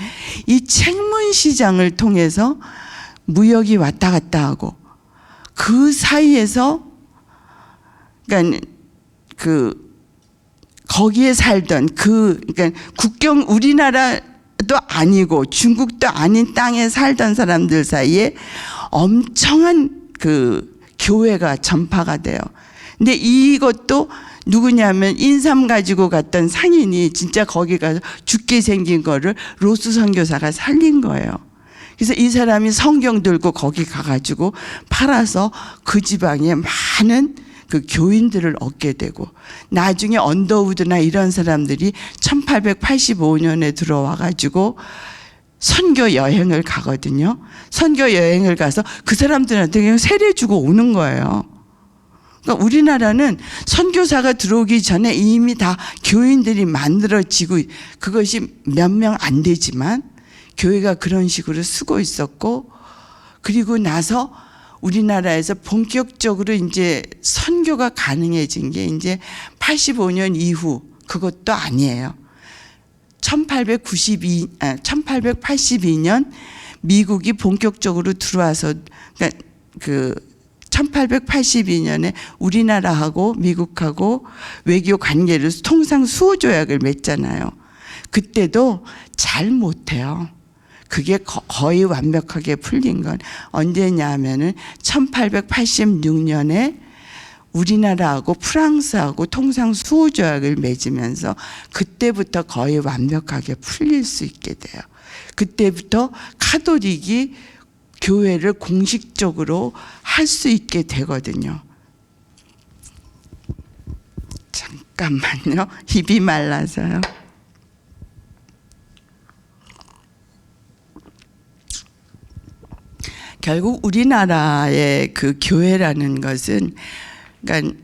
이 책문 시장을 통해서 무역이 왔다 갔다 하고, 그 사이에서 그러니까 거기에 살던 그러니까 국경, 우리나라 아니고 중국도 아닌 땅에 살던 사람들 사이에 엄청난 그 교회가 전파가 돼요. 근데 이것도 누구냐면 인삼 가지고 갔던 상인이 진짜 거기 가서 죽게 생긴 거를 로스 선교사가 살린 거예요. 그래서 이 사람이 성경 들고 거기 가가지고 팔아서 그 지방에 많은 그 교인들을 얻게 되고, 나중에 언더우드나 이런 사람들이 1885년에 들어와가지고 선교 여행을 가거든요. 선교 여행을 가서 그 사람들한테 그냥 세례 주고 오는 거예요. 그러니까 우리나라는 선교사가 들어오기 전에 이미 다 교인들이 만들어지고, 그것이 몇 명 안 되지만 교회가 그런 식으로 쓰고 있었고, 그리고 나서 우리나라에서 본격적으로 이제 선교가 가능해진 게 이제 85년 이후, 그것도 아니에요. 1882년 미국이 본격적으로 들어와서, 그러니까 그 1882년에 우리나라하고 미국하고 외교 관계를 통상 수호 조약을 맺잖아요. 그때도 잘 못해요. 그게 거의 완벽하게 풀린 건 언제냐 하면은 1886년에 우리나라하고 프랑스하고 통상 수호 조약을 맺으면서 그때부터 거의 완벽하게 풀릴 수 있게 돼요. 그때부터 카톨릭이 교회를 공식적으로 할 수 있게 되거든요. 잠깐만요. 입이 말라서요. 결국 우리나라의 그 교회라는 것은, 그러니까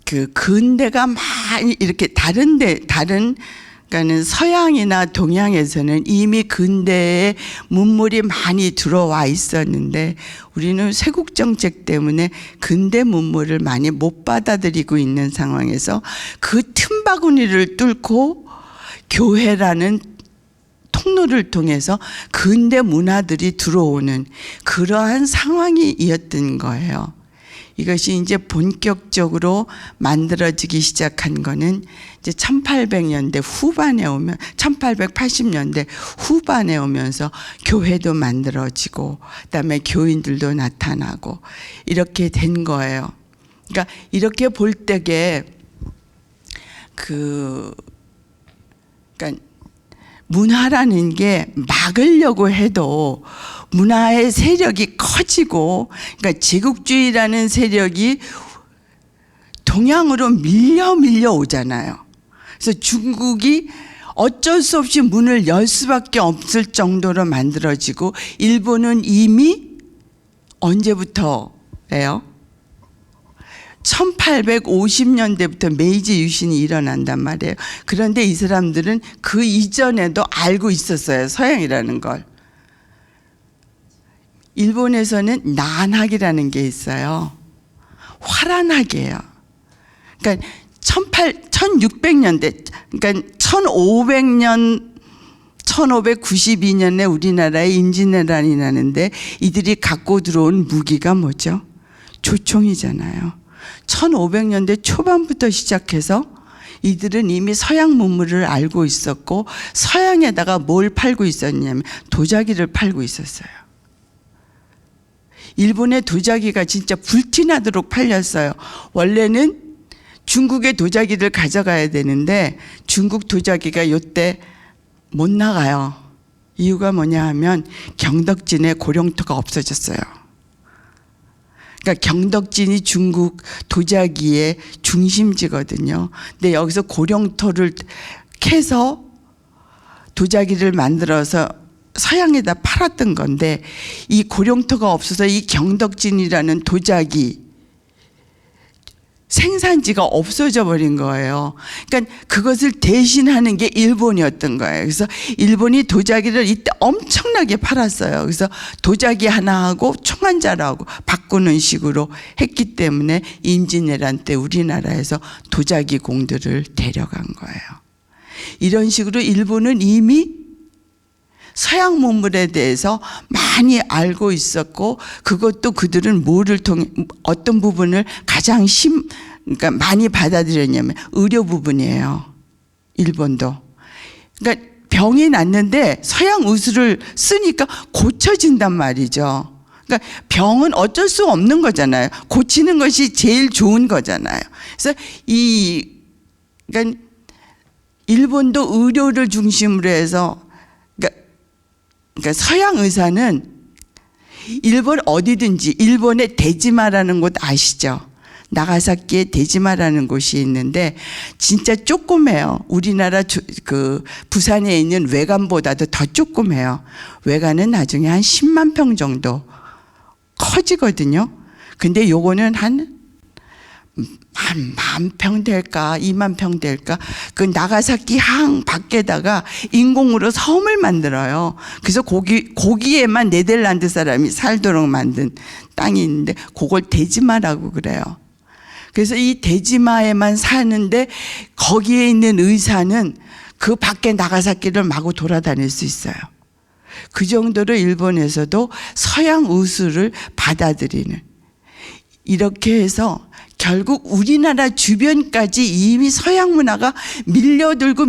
그 근대가 많이 이렇게 그러니까는 서양이나 동양에서는 이미 근대에 문물이 많이 들어와 있었는데, 우리는 세국 정책 때문에 근대 문물을 많이 못 받아들이고 있는 상황에서 그 틈바구니를 뚫고 교회라는 통로를 통해서 근대 문화들이 들어오는 그러한 상황이었던 거예요. 이것이 이제 본격적으로 만들어지기 시작한 거는 이제 1800년대 후반에 오면, 1880년대 후반에 오면서 교회도 만들어지고, 그다음에 교인들도 나타나고 이렇게 된 거예요. 그러니까 이렇게 볼 때에 그러니까 문화라는 게 막으려고 해도 문화의 세력이 커지고, 그러니까 제국주의라는 세력이 동양으로 밀려 오잖아요. 그래서 중국이 어쩔 수 없이 문을 열 수밖에 없을 정도로 만들어지고, 일본은 이미 언제부터예요? 1850년대부터 메이지 유신이 일어난단 말이에요. 그런데 이 사람들은 그 이전에도 알고 있었어요, 서양이라는 걸. 일본에서는 난학이라는 게 있어요. 화란학이에요. 그러니까 1600년대, 그러니까 1500년, 1592년에 우리나라에 임진왜란이 나는데 이들이 갖고 들어온 무기가 뭐죠? 조총이잖아요. 1500년대 초반부터 시작해서 이들은 이미 서양 문물을 알고 있었고, 서양에다가 뭘 팔고 있었냐면 도자기를 팔고 있었어요. 일본의 도자기가 진짜 불티나도록 팔렸어요. 원래는 중국의 도자기를 가져가야 되는데 중국 도자기가 요때 못 나가요. 이유가 뭐냐 하면 경덕진에 고령토가 없어졌어요. 그러니까 경덕진이 중국 도자기의 중심지거든요. 근데 여기서 고령토를 캐서 도자기를 만들어서 서양에다 팔았던 건데, 이 고령토가 없어서 이 경덕진이라는 도자기 생산지가 없어져 버린 거예요. 그러니까 그것을 대신하는 게 일본이었던 거예요. 그래서 일본이 도자기를 이때 엄청나게 팔았어요. 그래서 도자기 하나하고 총 한 자루하고 바꾸는 식으로 했기 때문에 임진왜란 때 우리나라에서 도자기 공들을 데려간 거예요. 이런 식으로 일본은 이미 서양 문물에 대해서 많이 알고 있었고, 그것도 그들은 뭐를 통해 어떤 부분을 가장 그러니까 많이 받아들였냐면 의료 부분이에요. 일본도. 그러니까 병이 났는데 서양 의술을 쓰니까 고쳐진단 말이죠. 그러니까 병은 어쩔 수 없는 거잖아요. 고치는 것이 제일 좋은 거잖아요. 그래서 그러니까 일본도 의료를 중심으로 해서 그러니까 서양 의사는 일본 어디든지, 일본의 데지마라는 곳 아시죠? 나가사키에 데지마라는 곳이 있는데 진짜 조그매요. 우리나라 그 부산에 있는 외관보다도 더 조그매요. 외관은 나중에 한 10만 평 정도 커지거든요. 근데 요거는 한 10,000평 될까 20,000평 될까. 그 나가사키 항 밖에다가 인공으로 섬을 만들어요. 그래서 거기에만 네덜란드 사람이 살도록 만든 땅이 있는데 그걸 데지마라고 그래요. 그래서 이 데지마에만 사는데 거기에 있는 의사는 그 밖에 나가사키를 마구 돌아다닐 수 있어요. 그 정도로 일본에서도 서양 의술을 받아들이는, 이렇게 해서 결국 우리나라 주변까지 이미 서양 문화가 밀려들고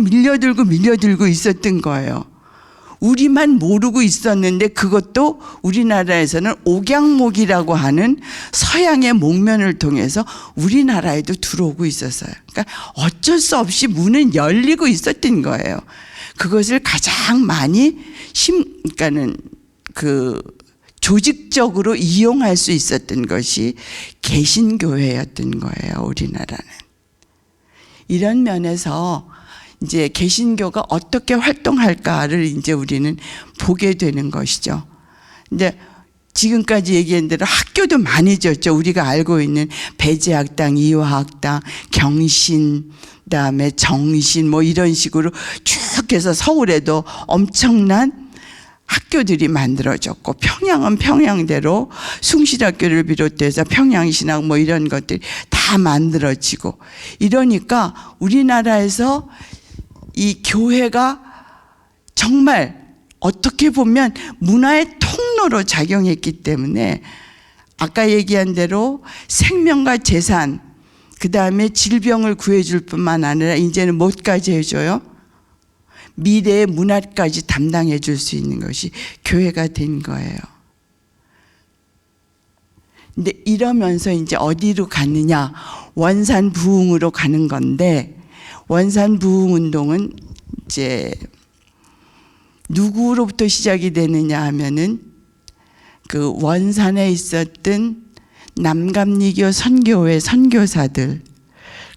있었던 거예요. 우리만 모르고 있었는데 그것도 우리나라에서는 옥양목이라고 하는 서양의 목면을 통해서 우리나라에도 들어오고 있었어요. 그러니까 어쩔 수 없이 문은 열리고 있었던 거예요. 그것을 가장 많이 그러니까는 그 조직적으로 이용할 수 있었던 것이 개신교회였던 거예요. 우리나라는. 이런 면에서 이제 개신교가 어떻게 활동할까를 이제 우리는 보게 되는 것이죠. 이제 지금까지 얘기한 대로 학교도 많이 졌죠. 우리가 알고 있는 배제학당, 이화학당, 경신, 그다음에 정신 뭐 이런 식으로 쭉 해서 서울에도 엄청난 학교들이 만들어졌고, 평양은 평양대로 숭실학교를 비롯해서 평양신학 뭐 이런 것들이 다 만들어지고, 이러니까 우리나라에서 이 교회가 정말 어떻게 보면 문화의 통로로 작용했기 때문에 아까 얘기한 대로 생명과 재산, 그 다음에 질병을 구해줄 뿐만 아니라 이제는 뭐까지 해줘요? 미래의 문화까지 담당해 줄 수 있는 것이 교회가 된 거예요. 근데 이러면서 이제 어디로 갔느냐? 원산 부흥으로 가는 건데, 원산 부흥 운동은 이제 누구로부터 시작이 되느냐 하면은 그 원산에 있었던 남감리교 선교회 선교사들,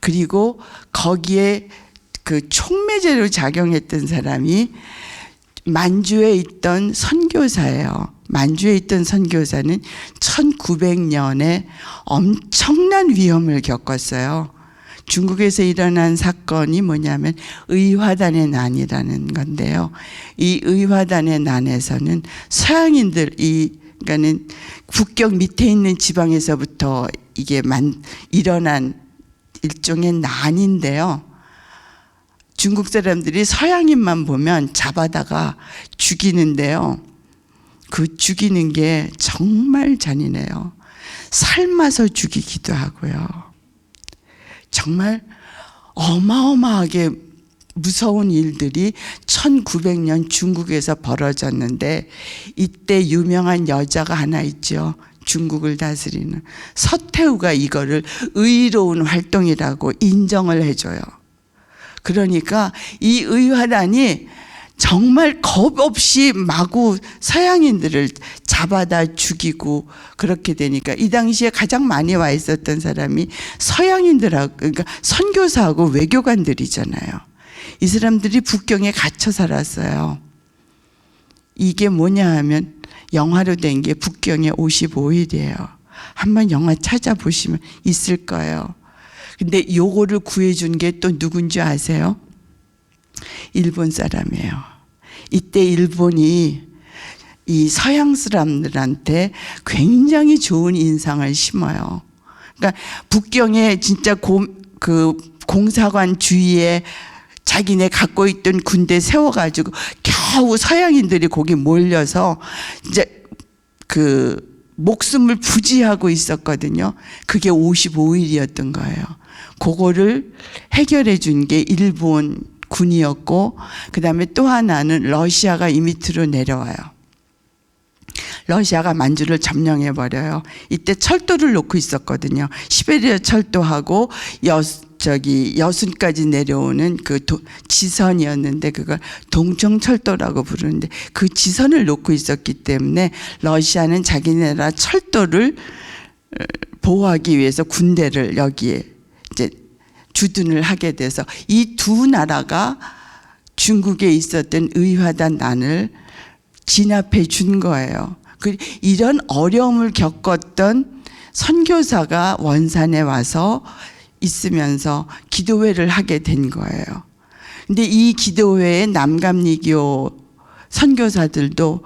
그리고 거기에 그 촉매제로 작용했던 사람이 만주에 있던 선교사예요. 만주에 있던 선교사는 1900년에 엄청난 위험을 겪었어요. 중국에서 일어난 사건이 뭐냐면 의화단의 난이라는 건데요. 이 의화단의 난에서는 서양인들, 그러니까는 국경 밑에 있는 지방에서부터 이게 일어난 일종의 난인데요. 중국 사람들이 서양인만 보면 잡아다가 죽이는데요. 그 죽이는 게 정말 잔인해요. 삶아서 죽이기도 하고요. 정말 어마어마하게 무서운 일들이 1900년 중국에서 벌어졌는데, 이때 유명한 여자가 하나 있죠. 중국을 다스리는 서태후가 이거를 의로운 활동이라고 인정을 해줘요. 그러니까 이 의화단이 정말 겁 없이 마구 서양인들을 잡아다 죽이고, 그렇게 되니까 이 당시에 가장 많이 와 있었던 사람이 서양인들하고, 그러니까 선교사하고 외교관들이잖아요. 이 사람들이 북경에 갇혀 살았어요. 이게 뭐냐 하면 영화로 된 게 북경의 55일이에요. 한번 영화 찾아보시면 있을 거예요. 근데 요거를 구해준 게 또 누군지 아세요? 일본 사람이에요. 이때 일본이 이 서양 사람들한테 굉장히 좋은 인상을 심어요. 그러니까 북경에 진짜 공사관 주위에 자기네 갖고 있던 군대 세워가지고 겨우 서양인들이 거기 몰려서 이제 그 목숨을 부지하고 있었거든요. 그게 55일이었던 거예요. 그거를 해결해 준 게 일본 군이었고, 그 다음에 또 하나는 러시아가 이 밑으로 내려와요. 러시아가 만주를 점령해 버려요. 이때 철도를 놓고 있었거든요. 시베리아 철도하고 여순까지 내려오는 그 지선이었는데 그걸 동청철도라고 부르는데 그 지선을 놓고 있었기 때문에 러시아는 자기네 나라 철도를 보호하기 위해서 군대를 여기에 이제 주둔을 하게 돼서 이 두 나라가 중국에 있었던 의화단 난을 진압해 준 거예요. 이런 어려움을 겪었던 선교사가 원산에 와서 있으면서 기도회를 하게 된 거예요. 근데 이 기도회에 남감리교 선교사들도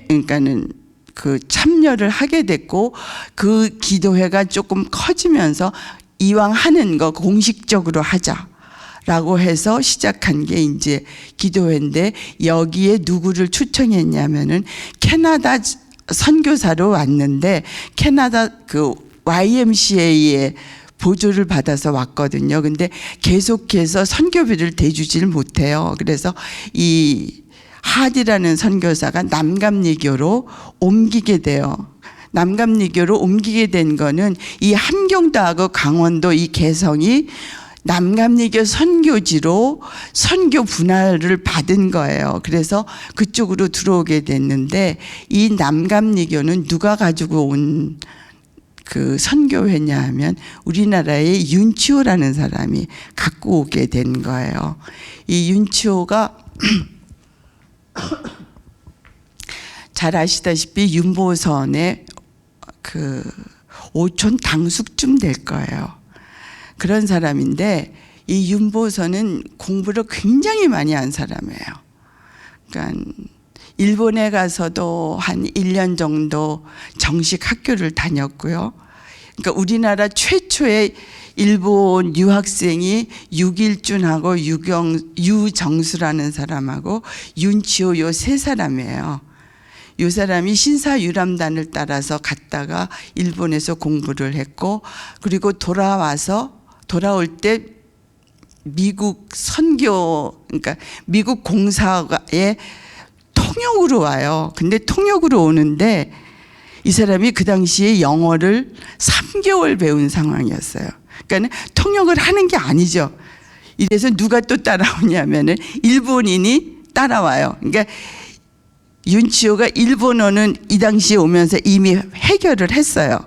그러니까는 그 참여를 하게 됐고 그 기도회가 조금 커지면서 이왕 하는 거 공식적으로 하자라고 해서 시작한 게 이제 기도회인데 여기에 누구를 초청했냐면은 캐나다 선교사로 왔는데 캐나다 그 YMCA의 보조를 받아서 왔거든요. 근데 계속해서 선교비를 대주질 못해요. 그래서 이 하디라는 선교사가 남감리교로 옮기게 돼요. 남감리교로 옮기게 된 거는 이 함경도하고 강원도 이 개성이 남감리교 선교지로 선교 분할을 받은 거예요. 그래서 그쪽으로 들어오게 됐는데 이 남감리교는 누가 가지고 온 그 선교회냐 하면 우리나라의 윤치호라는 사람이 갖고 오게 된 거예요. 이 윤치호가 잘 아시다시피 윤보선의 그 오촌 당숙쯤 될 거예요. 그런 사람인데 이 윤보선은 공부를 굉장히 많이 한 사람이에요. 그러니까 일본에 가서도 한 1년 정도 정식 학교를 다녔고요. 그러니까 우리나라 최초의 일본 유학생이 육일준하고 유정수라는 사람하고 윤치호 요 세 사람이에요. 이 사람이 신사유람단을 따라서 갔다가 일본에서 공부를 했고 그리고 돌아올 때 미국 선교 그러니까 미국 공사에 통역으로 와요. 근데 통역으로 오는데 이 사람이 그 당시에 영어를 3개월 배운 상황이었어요. 그러니까 통역을 하는 게 아니죠. 이래서 누가 또 따라오냐면은 일본인이 따라와요. 그러니까 윤치호가 일본어는 이 당시에 오면서 이미 해결을 했어요.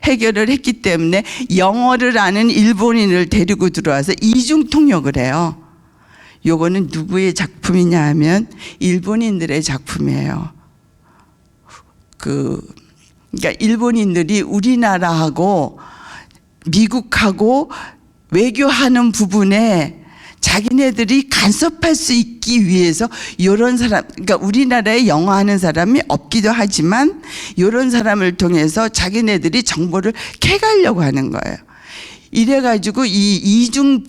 해결을 했기 때문에 영어를 아는 일본인을 데리고 들어와서 이중 통역을 해요. 요거는 누구의 작품이냐 하면 일본인들의 작품이에요. 그러니까 일본인들이 우리나라하고 미국하고 외교하는 부분에 자기네들이 간섭할 수 있기 위해서 이런 사람, 그러니까 우리나라에 영어하는 사람이 없기도 하지만 이런 사람을 통해서 자기네들이 정보를 캐가려고 하는 거예요. 이래가지고 이 이중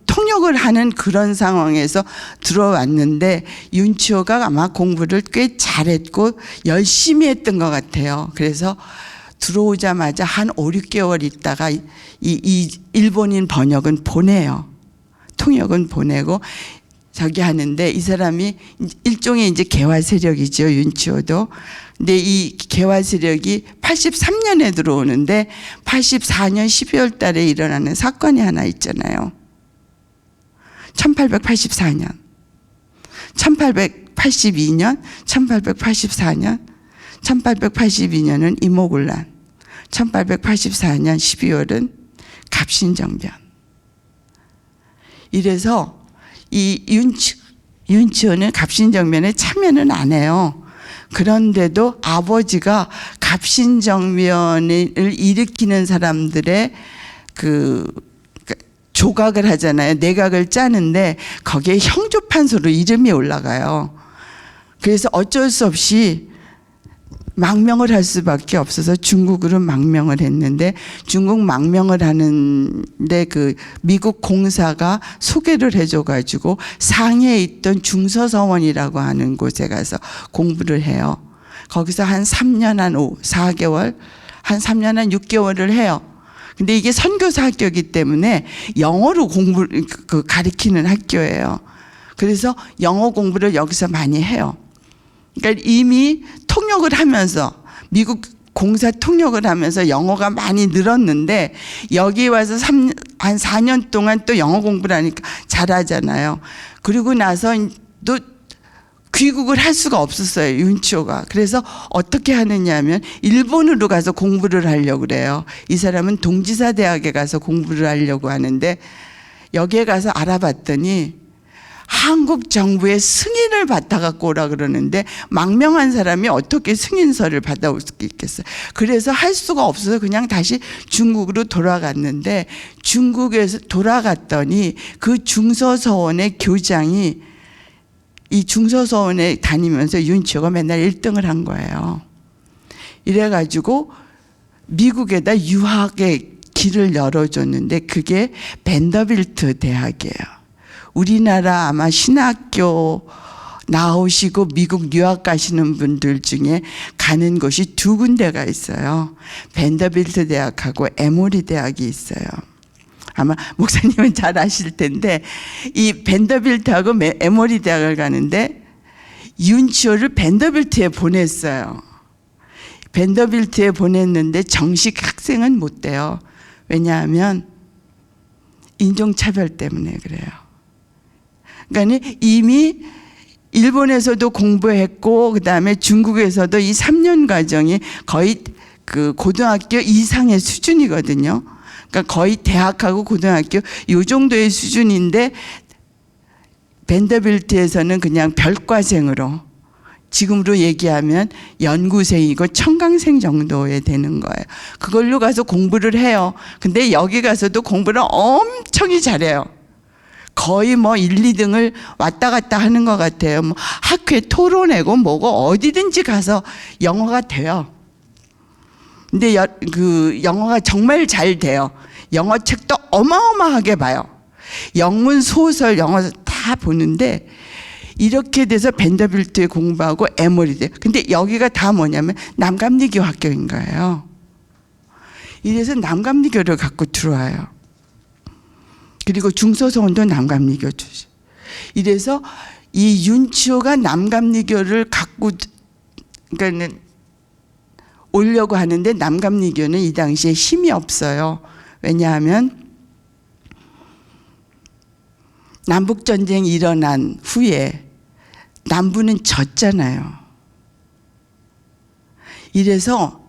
통역을 하는 그런 상황에서 들어왔는데 윤치호가 아마 공부를 꽤 잘했고 열심히 했던 것 같아요. 그래서 들어오자마자 한 5, 6개월 있다가 이 일본인 번역은 보내요. 통역은 보내고 저기 하는데 이 사람이 일종의 이제 개화 세력이죠. 윤치호도. 근데 이 개화 세력이 83년에 들어오는데 84년 12월 달에 일어나는 사건이 하나 있잖아요. 1884년, 1882년, 1884년, 1882년은 이모군란, 1884년 12월은 갑신정변. 이래서 이 윤치호는 갑신정변에 참여는 안 해요. 그런데도 아버지가 갑신정변을 일으키는 사람들의 조각을 하잖아요. 내각을 짜는데 거기에 형조판소로 이름이 올라가요. 그래서 어쩔 수 없이 망명을 할 수밖에 없어서 중국으로 망명을 했는데 중국 망명을 하는데 그 미국 공사가 소개를 해줘가지고 상해에 있던 중서서원이라고 하는 곳에 가서 공부를 해요. 거기서 한 3년 한 4개월 한 3년 한 6개월을 해요. 근데 이게 선교사 학교이기 때문에 영어로 공부를 가르치는 학교예요. 그래서 영어 공부를 여기서 많이 해요. 그러니까 이미 통역을 하면서 미국 공사 통역을 하면서 영어가 많이 늘었는데 여기 와서 한 4년 동안 또 영어 공부를 하니까 잘하잖아요. 그리고 나서 또 귀국을 할 수가 없었어요, 윤치호가. 그래서 어떻게 하느냐 하면 일본으로 가서 공부를 하려고 그래요. 이 사람은 동지사 대학에 가서 공부를 하려고 하는데 여기에 가서 알아봤더니 한국 정부의 승인을 받아갖고 오라 그러는데 망명한 사람이 어떻게 승인서를 받아올 수 있겠어요. 그래서 할 수가 없어서 그냥 다시 중국으로 돌아갔는데 중국에서 돌아갔더니 그 중서서원의 교장이 이 중서서원에 다니면서 윤치호가 맨날 1등을 한 거예요. 이래가지고 미국에다 유학의 길을 열어줬는데 그게 벤더빌트 대학이에요. 우리나라 아마 신학교 나오시고 미국 유학 가시는 분들 중에 가는 곳이 2군데가 있어요. 벤더빌트 대학하고 에모리 대학이 있어요. 아마 목사님은 잘 아실 텐데 이 벤더빌트하고 에모리 대학을 가는데 윤치호를 벤더빌트에 보냈어요. 벤더빌트에 보냈는데 정식 학생은 못 돼요. 왜냐하면 인종차별 때문에 그래요. 그러니까 이미 일본에서도 공부했고 그다음에 중국에서도 이 3년 과정이 거의 그 고등학교 이상의 수준이거든요. 그러니까 거의 대학하고 고등학교 요 정도의 수준인데 벤더빌트에서는 그냥 별과생으로 지금으로 얘기하면 연구생이고 청강생 정도에 되는 거예요. 그걸로 가서 공부를 해요. 근데 여기 가서도 공부를 엄청 잘해요. 거의 뭐 1, 2등을 왔다 갔다 하는 것 같아요. 뭐 학회 토론회고 뭐고 어디든지 가서 영어가 돼요. 근데 그 영어가 정말 잘 돼요. 영어 책도 어마어마하게 봐요. 영문, 소설, 영어 다 보는데 이렇게 돼서 벤더빌트에 공부하고 에모리대. 근데 여기가 다 뭐냐면 남감리교 학교인 거예요. 이래서 남감리교를 갖고 들어와요. 그리고 중서서원도 남감리교 출신. 이래서 이 윤치호가 남감리교를 갖고 그러니까는 오려고 하는데 남감리교는 이 당시에 힘이 없어요. 왜냐하면 남북전쟁이 일어난 후에 남부는 졌잖아요. 이래서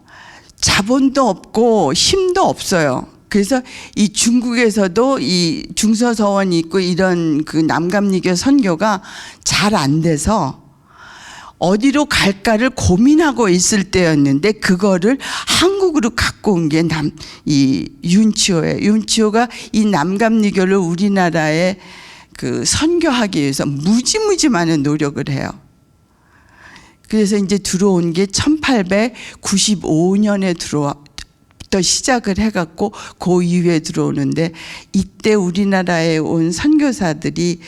자본도 없고 힘도 없어요. 그래서 이 중국에서도 이 중서서원이 있고 이런 그 남감리교 선교가 잘 안 돼서 어디로 갈까를 고민하고 있을 때였는데 그거를 한국으로 갖고 온 게 이 윤치호예요. 윤치호가 이 남감리교를 우리나라에 그 선교하기 위해서 무지무지 많은 노력을 해요. 그래서 이제 들어온 게 1895년에 부터 시작을 해갖고 그 이후에 들어오는데 이때 우리나라에 온 선교사들이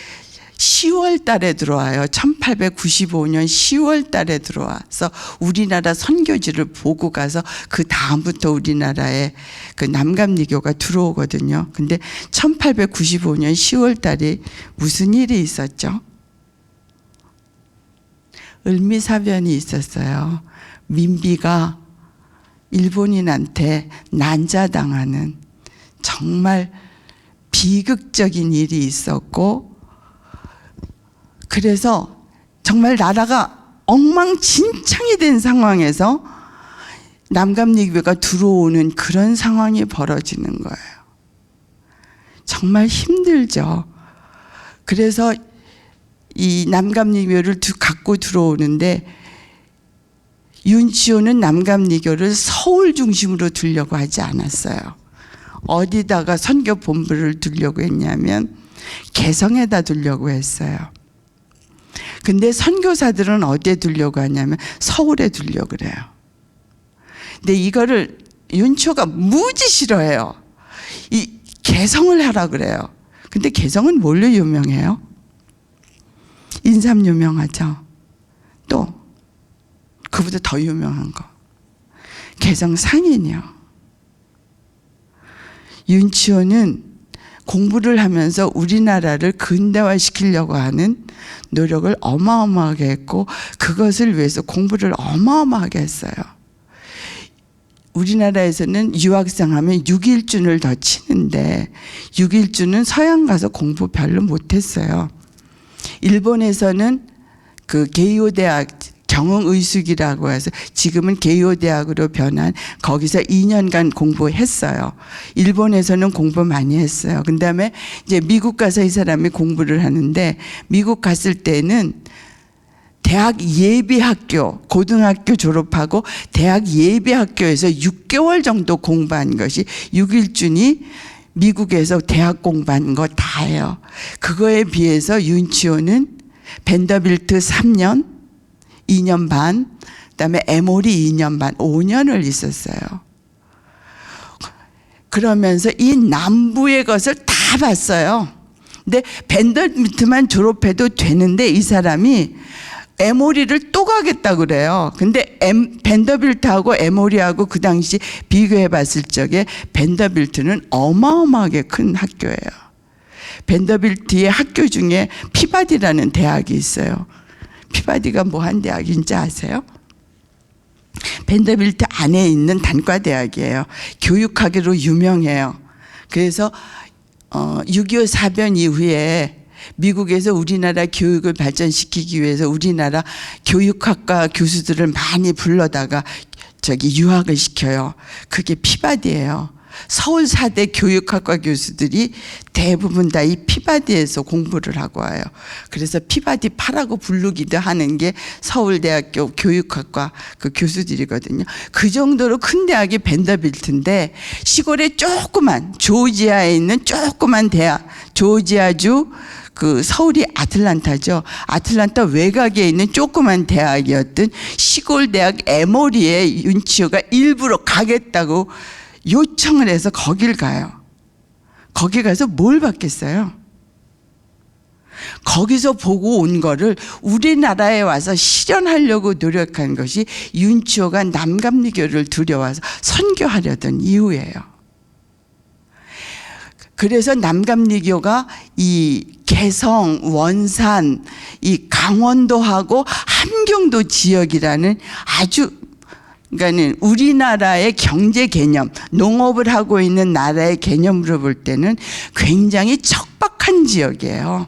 10월 달에 들어와요. 1895년 10월 달에 들어와서 우리나라 선교지를 보고 가서 그 다음부터 우리나라에 그 남감리교가 들어오거든요. 근데 1895년 10월 달에 무슨 일이 있었죠? 을미사변이 있었어요. 민비가 일본인한테 난자당하는 정말 비극적인 일이 있었고 그래서 정말 나라가 엉망진창이 된 상황에서 남감리교가 들어오는 그런 상황이 벌어지는 거예요. 정말 힘들죠. 그래서 이 남감리교를 갖고 들어오는데 윤치호는 남감리교를 서울 중심으로 두려고 하지 않았어요. 어디다가 선교 본부를 두려고 했냐면 개성에다 두려고 했어요. 근데 선교사들은 어디에 두려고 하냐면 서울에 두려고 그래요. 근데 이거를 윤치호가 무지 싫어해요. 이 개성을 하라 그래요. 근데 개성은 뭘로 유명해요? 인삼 유명하죠. 또 그보다 더 유명한 거 개성 상인이요. 윤치호는 공부를 하면서 우리나라를 근대화시키려고 하는 노력을 어마어마하게 했고 그것을 위해서 공부를 어마어마하게 했어요. 우리나라에서는 유학생 하면 6일준을 더 치는데 6일준은 서양 가서 공부 별로 못했어요. 일본에서는 그 게이오 대학 경흥의숙이라고 해서 지금은 게이오 대학으로 변한 거기서 2년간 공부했어요. 일본에서는 공부 많이 했어요. 그 다음에 이제 미국 가서 이 사람이 공부를 하는데 미국 갔을 때는 대학 예비학교, 고등학교 졸업하고 대학 예비학교에서 6개월 정도 공부한 것이 6일준이 미국에서 대학 공부한 거 다예요. 그거에 비해서 윤치호는 벤더빌트 3년, 2년 반, 그다음에 에모리 2년 반, 5년을 있었어요. 그러면서 이 남부의 것을 다 봤어요. 근데 벤더빌트만 졸업해도 되는데 이 사람이 에모리를 또 가겠다 그래요. 근데 벤더빌트하고 에모리하고 그 당시 비교해 봤을 적에 벤더빌트는 어마어마하게 큰 학교예요. 벤더빌트의 학교 중에 피바디라는 대학이 있어요. 피바디가 뭐 한 대학인지 아세요? 벤더빌트 안에 있는 단과대학이에요. 교육하기로 유명해요. 그래서 6.25 사변 이후에 미국에서 우리나라 교육을 발전시키기 위해서 우리나라 교육학과 교수들을 많이 불러다가 유학을 시켜요. 그게 피바디예요. 서울 4대 교육학과 교수들이 대부분 다 이 피바디에서 공부를 하고 와요. 그래서 피바디 파라고 부르기도 하는 게 서울대학교 교육학과 그 교수들이거든요. 그 정도로 큰 대학이 벤더빌트인데 시골에 조그만 조지아에 있는 조그만 대학, 조지아주 그 서울이 아틀란타죠. 아틀란타 외곽에 있는 조그만 대학이었던 시골 대학 에모리에 윤치호가 일부러 가겠다고 요청을 해서 거길 가요. 거기 가서 뭘 받겠어요? 거기서 보고 온 거를 우리나라에 와서 실현하려고 노력한 것이 윤치호가 남감리교를 들여와서 선교하려던 이유예요. 그래서 남감리교가 이 개성, 원산, 이 강원도하고 함경도 지역이라는 아주 그러니까는 우리나라의 경제 개념, 농업을 하고 있는 나라의 개념으로 볼 때는 굉장히 척박한 지역이에요.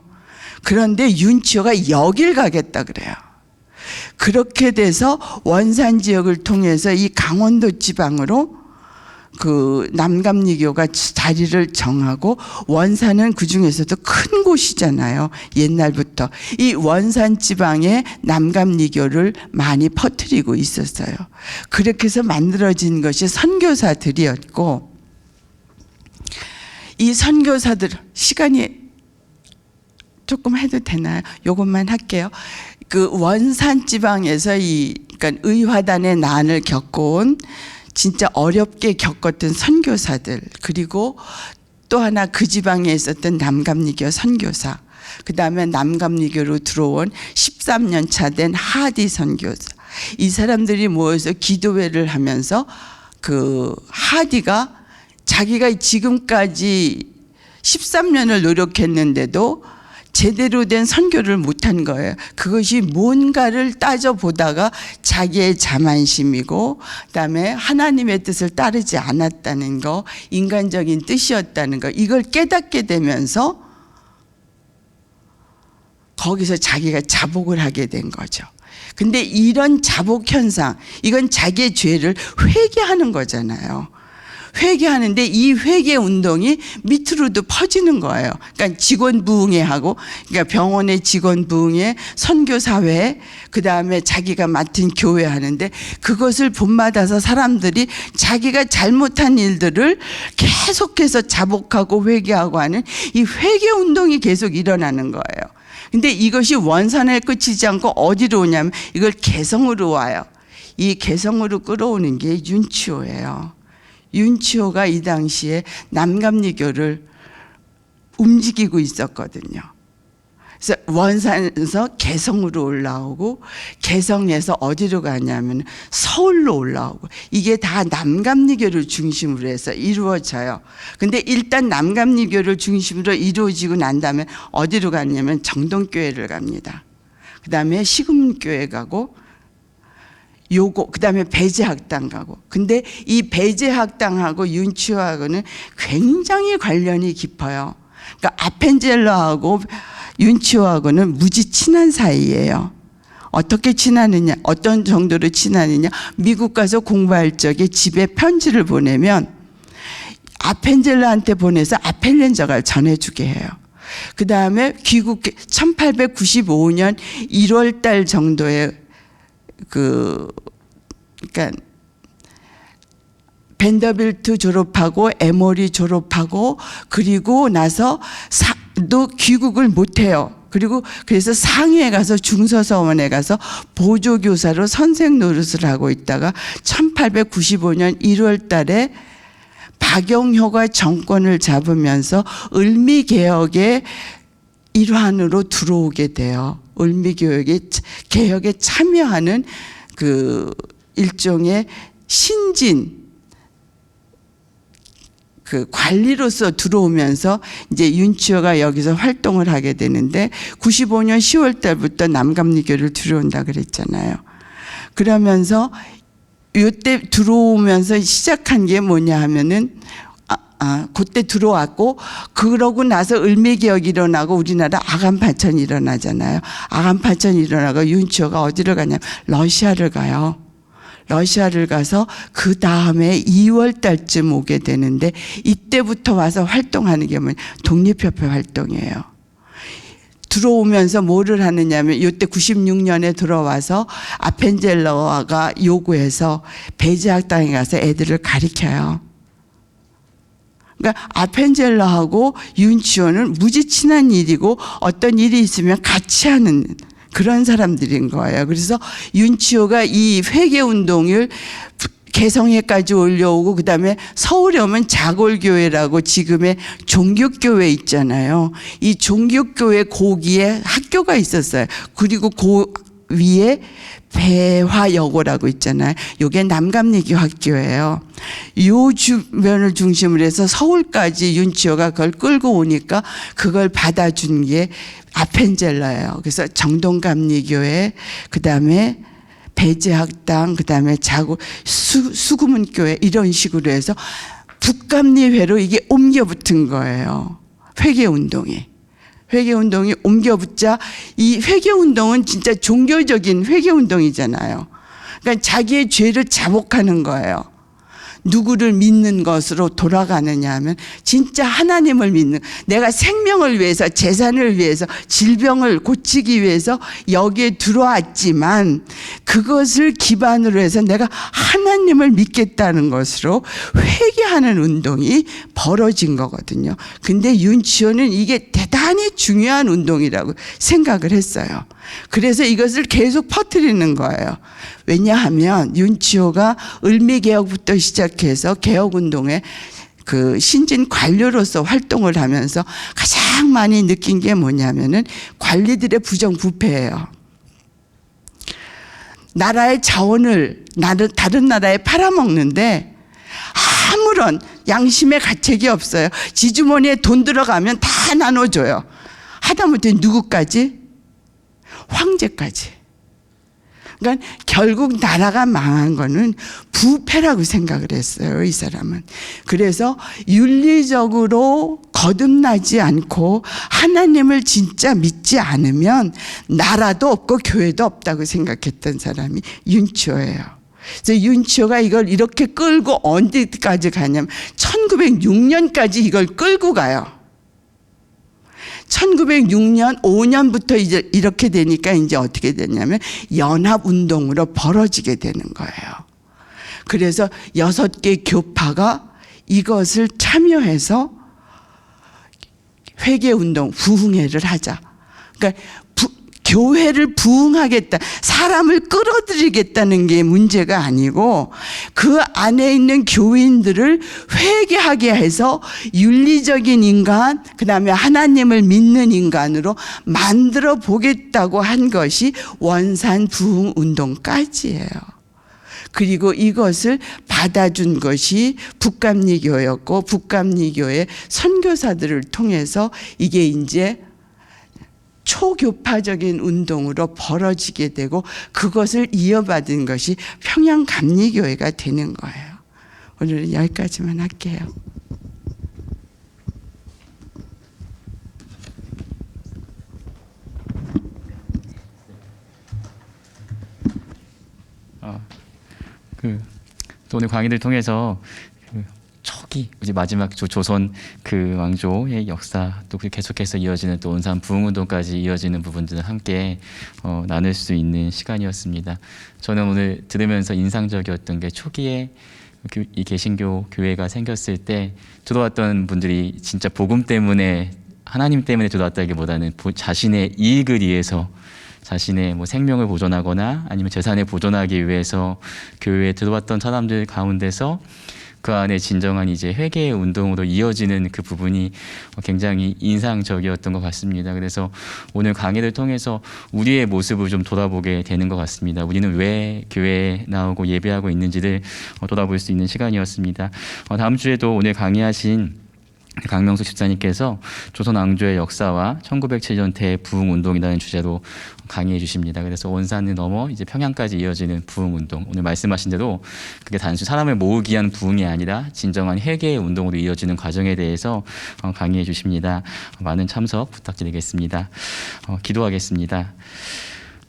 그런데 윤치호가 여길 가겠다 그래요. 그렇게 돼서 원산 지역을 통해서 이 강원도 지방으로 그 남감리교가 자리를 정하고 원산은 그 중에서도 큰 곳이잖아요. 옛날부터 이 원산 지방에 남감리교를 많이 퍼뜨리고 있었어요. 그렇게 해서 만들어진 것이 선교사들이었고 이 선교사들 시간이 조금 해도 되나요? 요것만 할게요. 그 원산 지방에서 그러니까 의화단의 난을 겪어온 진짜 어렵게 겪었던 선교사들, 그리고 또 하나 그 지방에 있었던 남감리교 선교사, 그 다음에 남감리교로 들어온 13년 차 된 하디 선교사, 이 사람들이 모여서 기도회를 하면서 그 하디가 자기가 지금까지 13년을 노력했는데도 제대로 된 선교를 못한 거예요. 그것이 뭔가를 따져보다가 자기의 자만심이고 그다음에 하나님의 뜻을 따르지 않았다는 거, 인간적인 뜻이었다는 거, 이걸 깨닫게 되면서 거기서 자기가 자복을 하게 된 거죠. 근데 이런 자복 현상, 이건 자기의 죄를 회개하는 거잖아요. 회개하는데 이 회개 운동이 밑으로도 퍼지는 거예요. 그러니까 직원 부흥회하고, 그러니까 병원의 직원 부흥회, 선교사회, 그 다음에 자기가 맡은 교회 하는데 그것을 본받아서 사람들이 자기가 잘못한 일들을 계속해서 자복하고 회개하고 하는 이 회개 운동이 계속 일어나는 거예요. 근데 이것이 원산에 그치지 않고 어디로 오냐면 이걸 개성으로 와요. 이 개성으로 끌어오는 게 윤치호예요. 윤치호가 이 당시에 남감리교를 움직이고 있었거든요. 그래서 원산에서 개성으로 올라오고 개성에서 어디로 가냐면 서울로 올라오고 이게 다 남감리교를 중심으로 해서 이루어져요. 근데 일단 남감리교를 중심으로 이루어지고 난 다음에 어디로 가냐면 정동교회를 갑니다. 그 다음에 시금교회 가고 그다음에 배제학당 가고. 근데 이 배제학당하고 윤치호하고는 굉장히 관련이 깊어요. 그러니까 아펜젤러하고 윤치호하고는 무지 친한 사이예요. 어떻게 친하느냐, 어떤 정도로 친하느냐. 미국 가서 공부할 적에 집에 편지를 보내면 아펜젤러한테 보내서 아펠렌저가 전해주게 해요. 그 다음에 귀국 1895년 1월 달 정도에 그러니까 벤더빌트 졸업하고 에모리 졸업하고 그리고 나서 또 귀국을 못해요. 그리고 그래서 상해에 가서 중서서원에 가서 보조교사로 선생 노릇을 하고 있다가 1895년 1월 달에 박영효가 정권을 잡으면서 을미개혁의 일환으로 들어오게 돼요. 을미개혁의 개혁에 참여하는 그 일종의 신진 그 관리로서 들어오면서 이제 윤치호가 여기서 활동을 하게 되는데 95년 10월 달부터 남감리교를 들어온다 그랬잖아요. 그러면서 이때 들어오면서 시작한 게 뭐냐 하면은 그때 들어왔고 그러고 나서 을미개혁이 일어나고 우리나라 아간파천이 일어나잖아요. 아간파천이 일어나고 윤치호가 어디를 가냐면 러시아를 가요. 러시아를 가서 그 다음에 2월 달쯤 오게 되는데 이때부터 와서 활동하는 게 뭐냐 독립협회 활동이에요. 들어오면서 뭐를 하느냐면 이때 96년에 들어와서 아펜젤러가 요구해서 배제학당에 가서 애들을 가르쳐요. 그러니까 아펜젤러하고 윤치호는 무지 친한 일이고 어떤 일이 있으면 같이 하는 그런 사람들인 거예요. 그래서 윤치호가 이 회계운동을 개성에까지 올려오고 그다음에 서울에 오면 자골교회라고 지금의 종교교회 있잖아요. 이 종교교회 고기에 학교가 있었어요. 그리고 그 위에 배화여고라고 있잖아요. 이게 남감리교 학교예요. 이 주변을 중심으로 해서 서울까지 윤치호가 그걸 끌고 오니까 그걸 받아준 게 아펜젤러예요. 그래서 정동감리교회, 그 다음에 배제학당, 그 다음에 수구문교회 이런 식으로 해서 북감리회로 이게 옮겨붙은 거예요. 회계운동이. 회계운동이 옮겨붙자 이 회계운동은 진짜 종교적인 회계운동이잖아요. 그러니까 자기의 죄를 자복하는 거예요. 누구를 믿는 것으로 돌아가느냐 하면 진짜 하나님을 믿는, 내가 생명을 위해서, 재산을 위해서, 질병을 고치기 위해서 여기에 들어왔지만 그것을 기반으로 해서 내가 하나님을 믿겠다는 것으로 회개하는 운동이 벌어진 거거든요. 근데 윤치호는 이게 대단히 중요한 운동이라고 생각을 했어요. 그래서 이것을 계속 퍼뜨리는 거예요. 왜냐하면 윤치호가 을미개혁부터 시작해서 개혁운동에 그 신진 관료로서 활동을 하면서 가장 많이 느낀 게 뭐냐면은 관리들의 부정부패예요. 나라의 자원을 다른 나라에 팔아먹는데 아무런 양심의 가책이 없어요. 지주머니에 돈 들어가면 다 나눠줘요. 하다못해 누구까지? 황제까지. 그러니까 결국 나라가 망한 거는 부패라고 생각을 했어요, 이 사람은. 그래서 윤리적으로 거듭나지 않고 하나님을 진짜 믿지 않으면 나라도 없고 교회도 없다고 생각했던 사람이 윤치호예요. 그래서 윤치호가 이걸 이렇게 끌고 언제까지 가냐면 1906년까지 이걸 끌고 가요. 1906년 5년부터 이제 이렇게 되니까 이제 어떻게 되냐면 연합운동으로 벌어지게 되는 거예요. 그래서 6개 교파가 이것을 참여해서 회개운동, 부흥회를 하자. 그러니까 교회를 부흥하겠다, 사람을 끌어들이겠다는 게 문제가 아니고 그 안에 있는 교인들을 회개하게 해서 윤리적인 인간, 그 다음에 하나님을 믿는 인간으로 만들어 보겠다고 한 것이 원산 부흥 운동까지예요. 그리고 이것을 받아준 것이 북감리교였고, 북감리교의 선교사들을 통해서 이게 이제 초교파적인 운동으로 벌어지게 되고, 그것을 이어받은 것이 평양감리교회가 되는 거예요. 오늘은 여기까지만 할게요. 또 오늘 강의를 통해서 초기 이제 마지막 조선 그 왕조의 역사, 또 계속해서 이어지는 또 온산 부흥운동까지 이어지는 부분들을 함께 나눌 수 있는 시간이었습니다. 저는 오늘 들으면서 인상적이었던 게, 초기에 이 개신교 교회가 생겼을 때 들어왔던 분들이 진짜 복음 때문에, 하나님 때문에 들어왔다기보다는 자신의 이익을 위해서, 자신의 뭐 생명을 보존하거나 아니면 재산을 보존하기 위해서 교회에 들어왔던 사람들 가운데서 그 안에 진정한 이제 회개의 운동으로 이어지는 그 부분이 굉장히 인상적이었던 것 같습니다. 그래서 오늘 강의를 통해서 우리의 모습을 좀 돌아보게 되는 것 같습니다. 우리는 왜 교회에 나오고 예배하고 있는지를 돌아볼 수 있는 시간이었습니다. 다음 주에도 오늘 강의하신 강명숙 집사님께서 조선 왕조의 역사와 1907년 대부흥운동이라는 주제로 강의해 주십니다. 그래서 원산을 넘어 이제 평양까지 이어지는 부흥운동, 오늘 말씀하신 대로 그게 단순히 사람을 모으기 위한 부흥이 아니라 진정한 회개의 운동으로 이어지는 과정에 대해서 강의해 주십니다. 많은 참석 부탁드리겠습니다. 기도하겠습니다.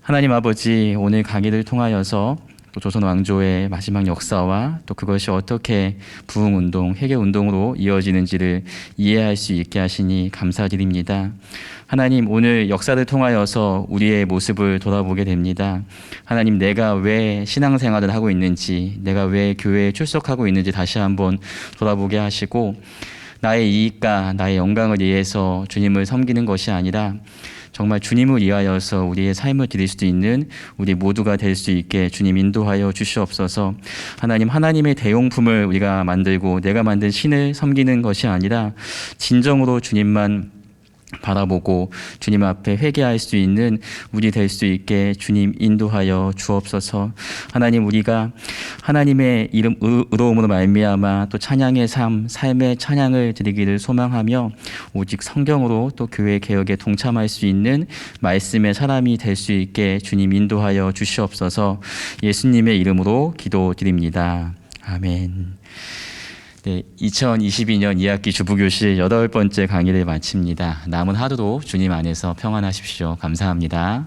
하나님 아버지, 오늘 강의를 통하여서 또 조선 왕조의 마지막 역사와 또 그것이 어떻게 부흥운동, 회개운동으로 이어지는지를 이해할 수 있게 하시니 감사드립니다. 하나님, 오늘 역사를 통하여서 우리의 모습을 돌아보게 됩니다. 하나님, 내가 왜 신앙생활을 하고 있는지, 내가 왜 교회에 출석하고 있는지 다시 한번 돌아보게 하시고, 나의 이익과 나의 영광을 위해서 주님을 섬기는 것이 아니라 정말 주님을 위하여서 우리의 삶을 드릴 수 있는 우리 모두가 될 수 있게 주님 인도하여 주시옵소서. 하나님, 하나님의 대용품을 우리가 만들고 내가 만든 신을 섬기는 것이 아니라 진정으로 주님만 바라보고 주님 앞에 회개할 수 있는 우리 될 수 있게 주님 인도하여 주옵소서. 하나님, 우리가 하나님의 이름 의로움으로 말미암아 또 찬양의 삶의 찬양을 드리기를 소망하며 오직 성경으로 또 교회 개혁에 동참할 수 있는 말씀의 사람이 될 수 있게 주님 인도하여 주시옵소서. 예수님의 이름으로 기도드립니다. 아멘. 네, 2022년 2학기 주부교실 8번째 강의를 마칩니다. 남은 하루도 주님 안에서 평안하십시오. 감사합니다.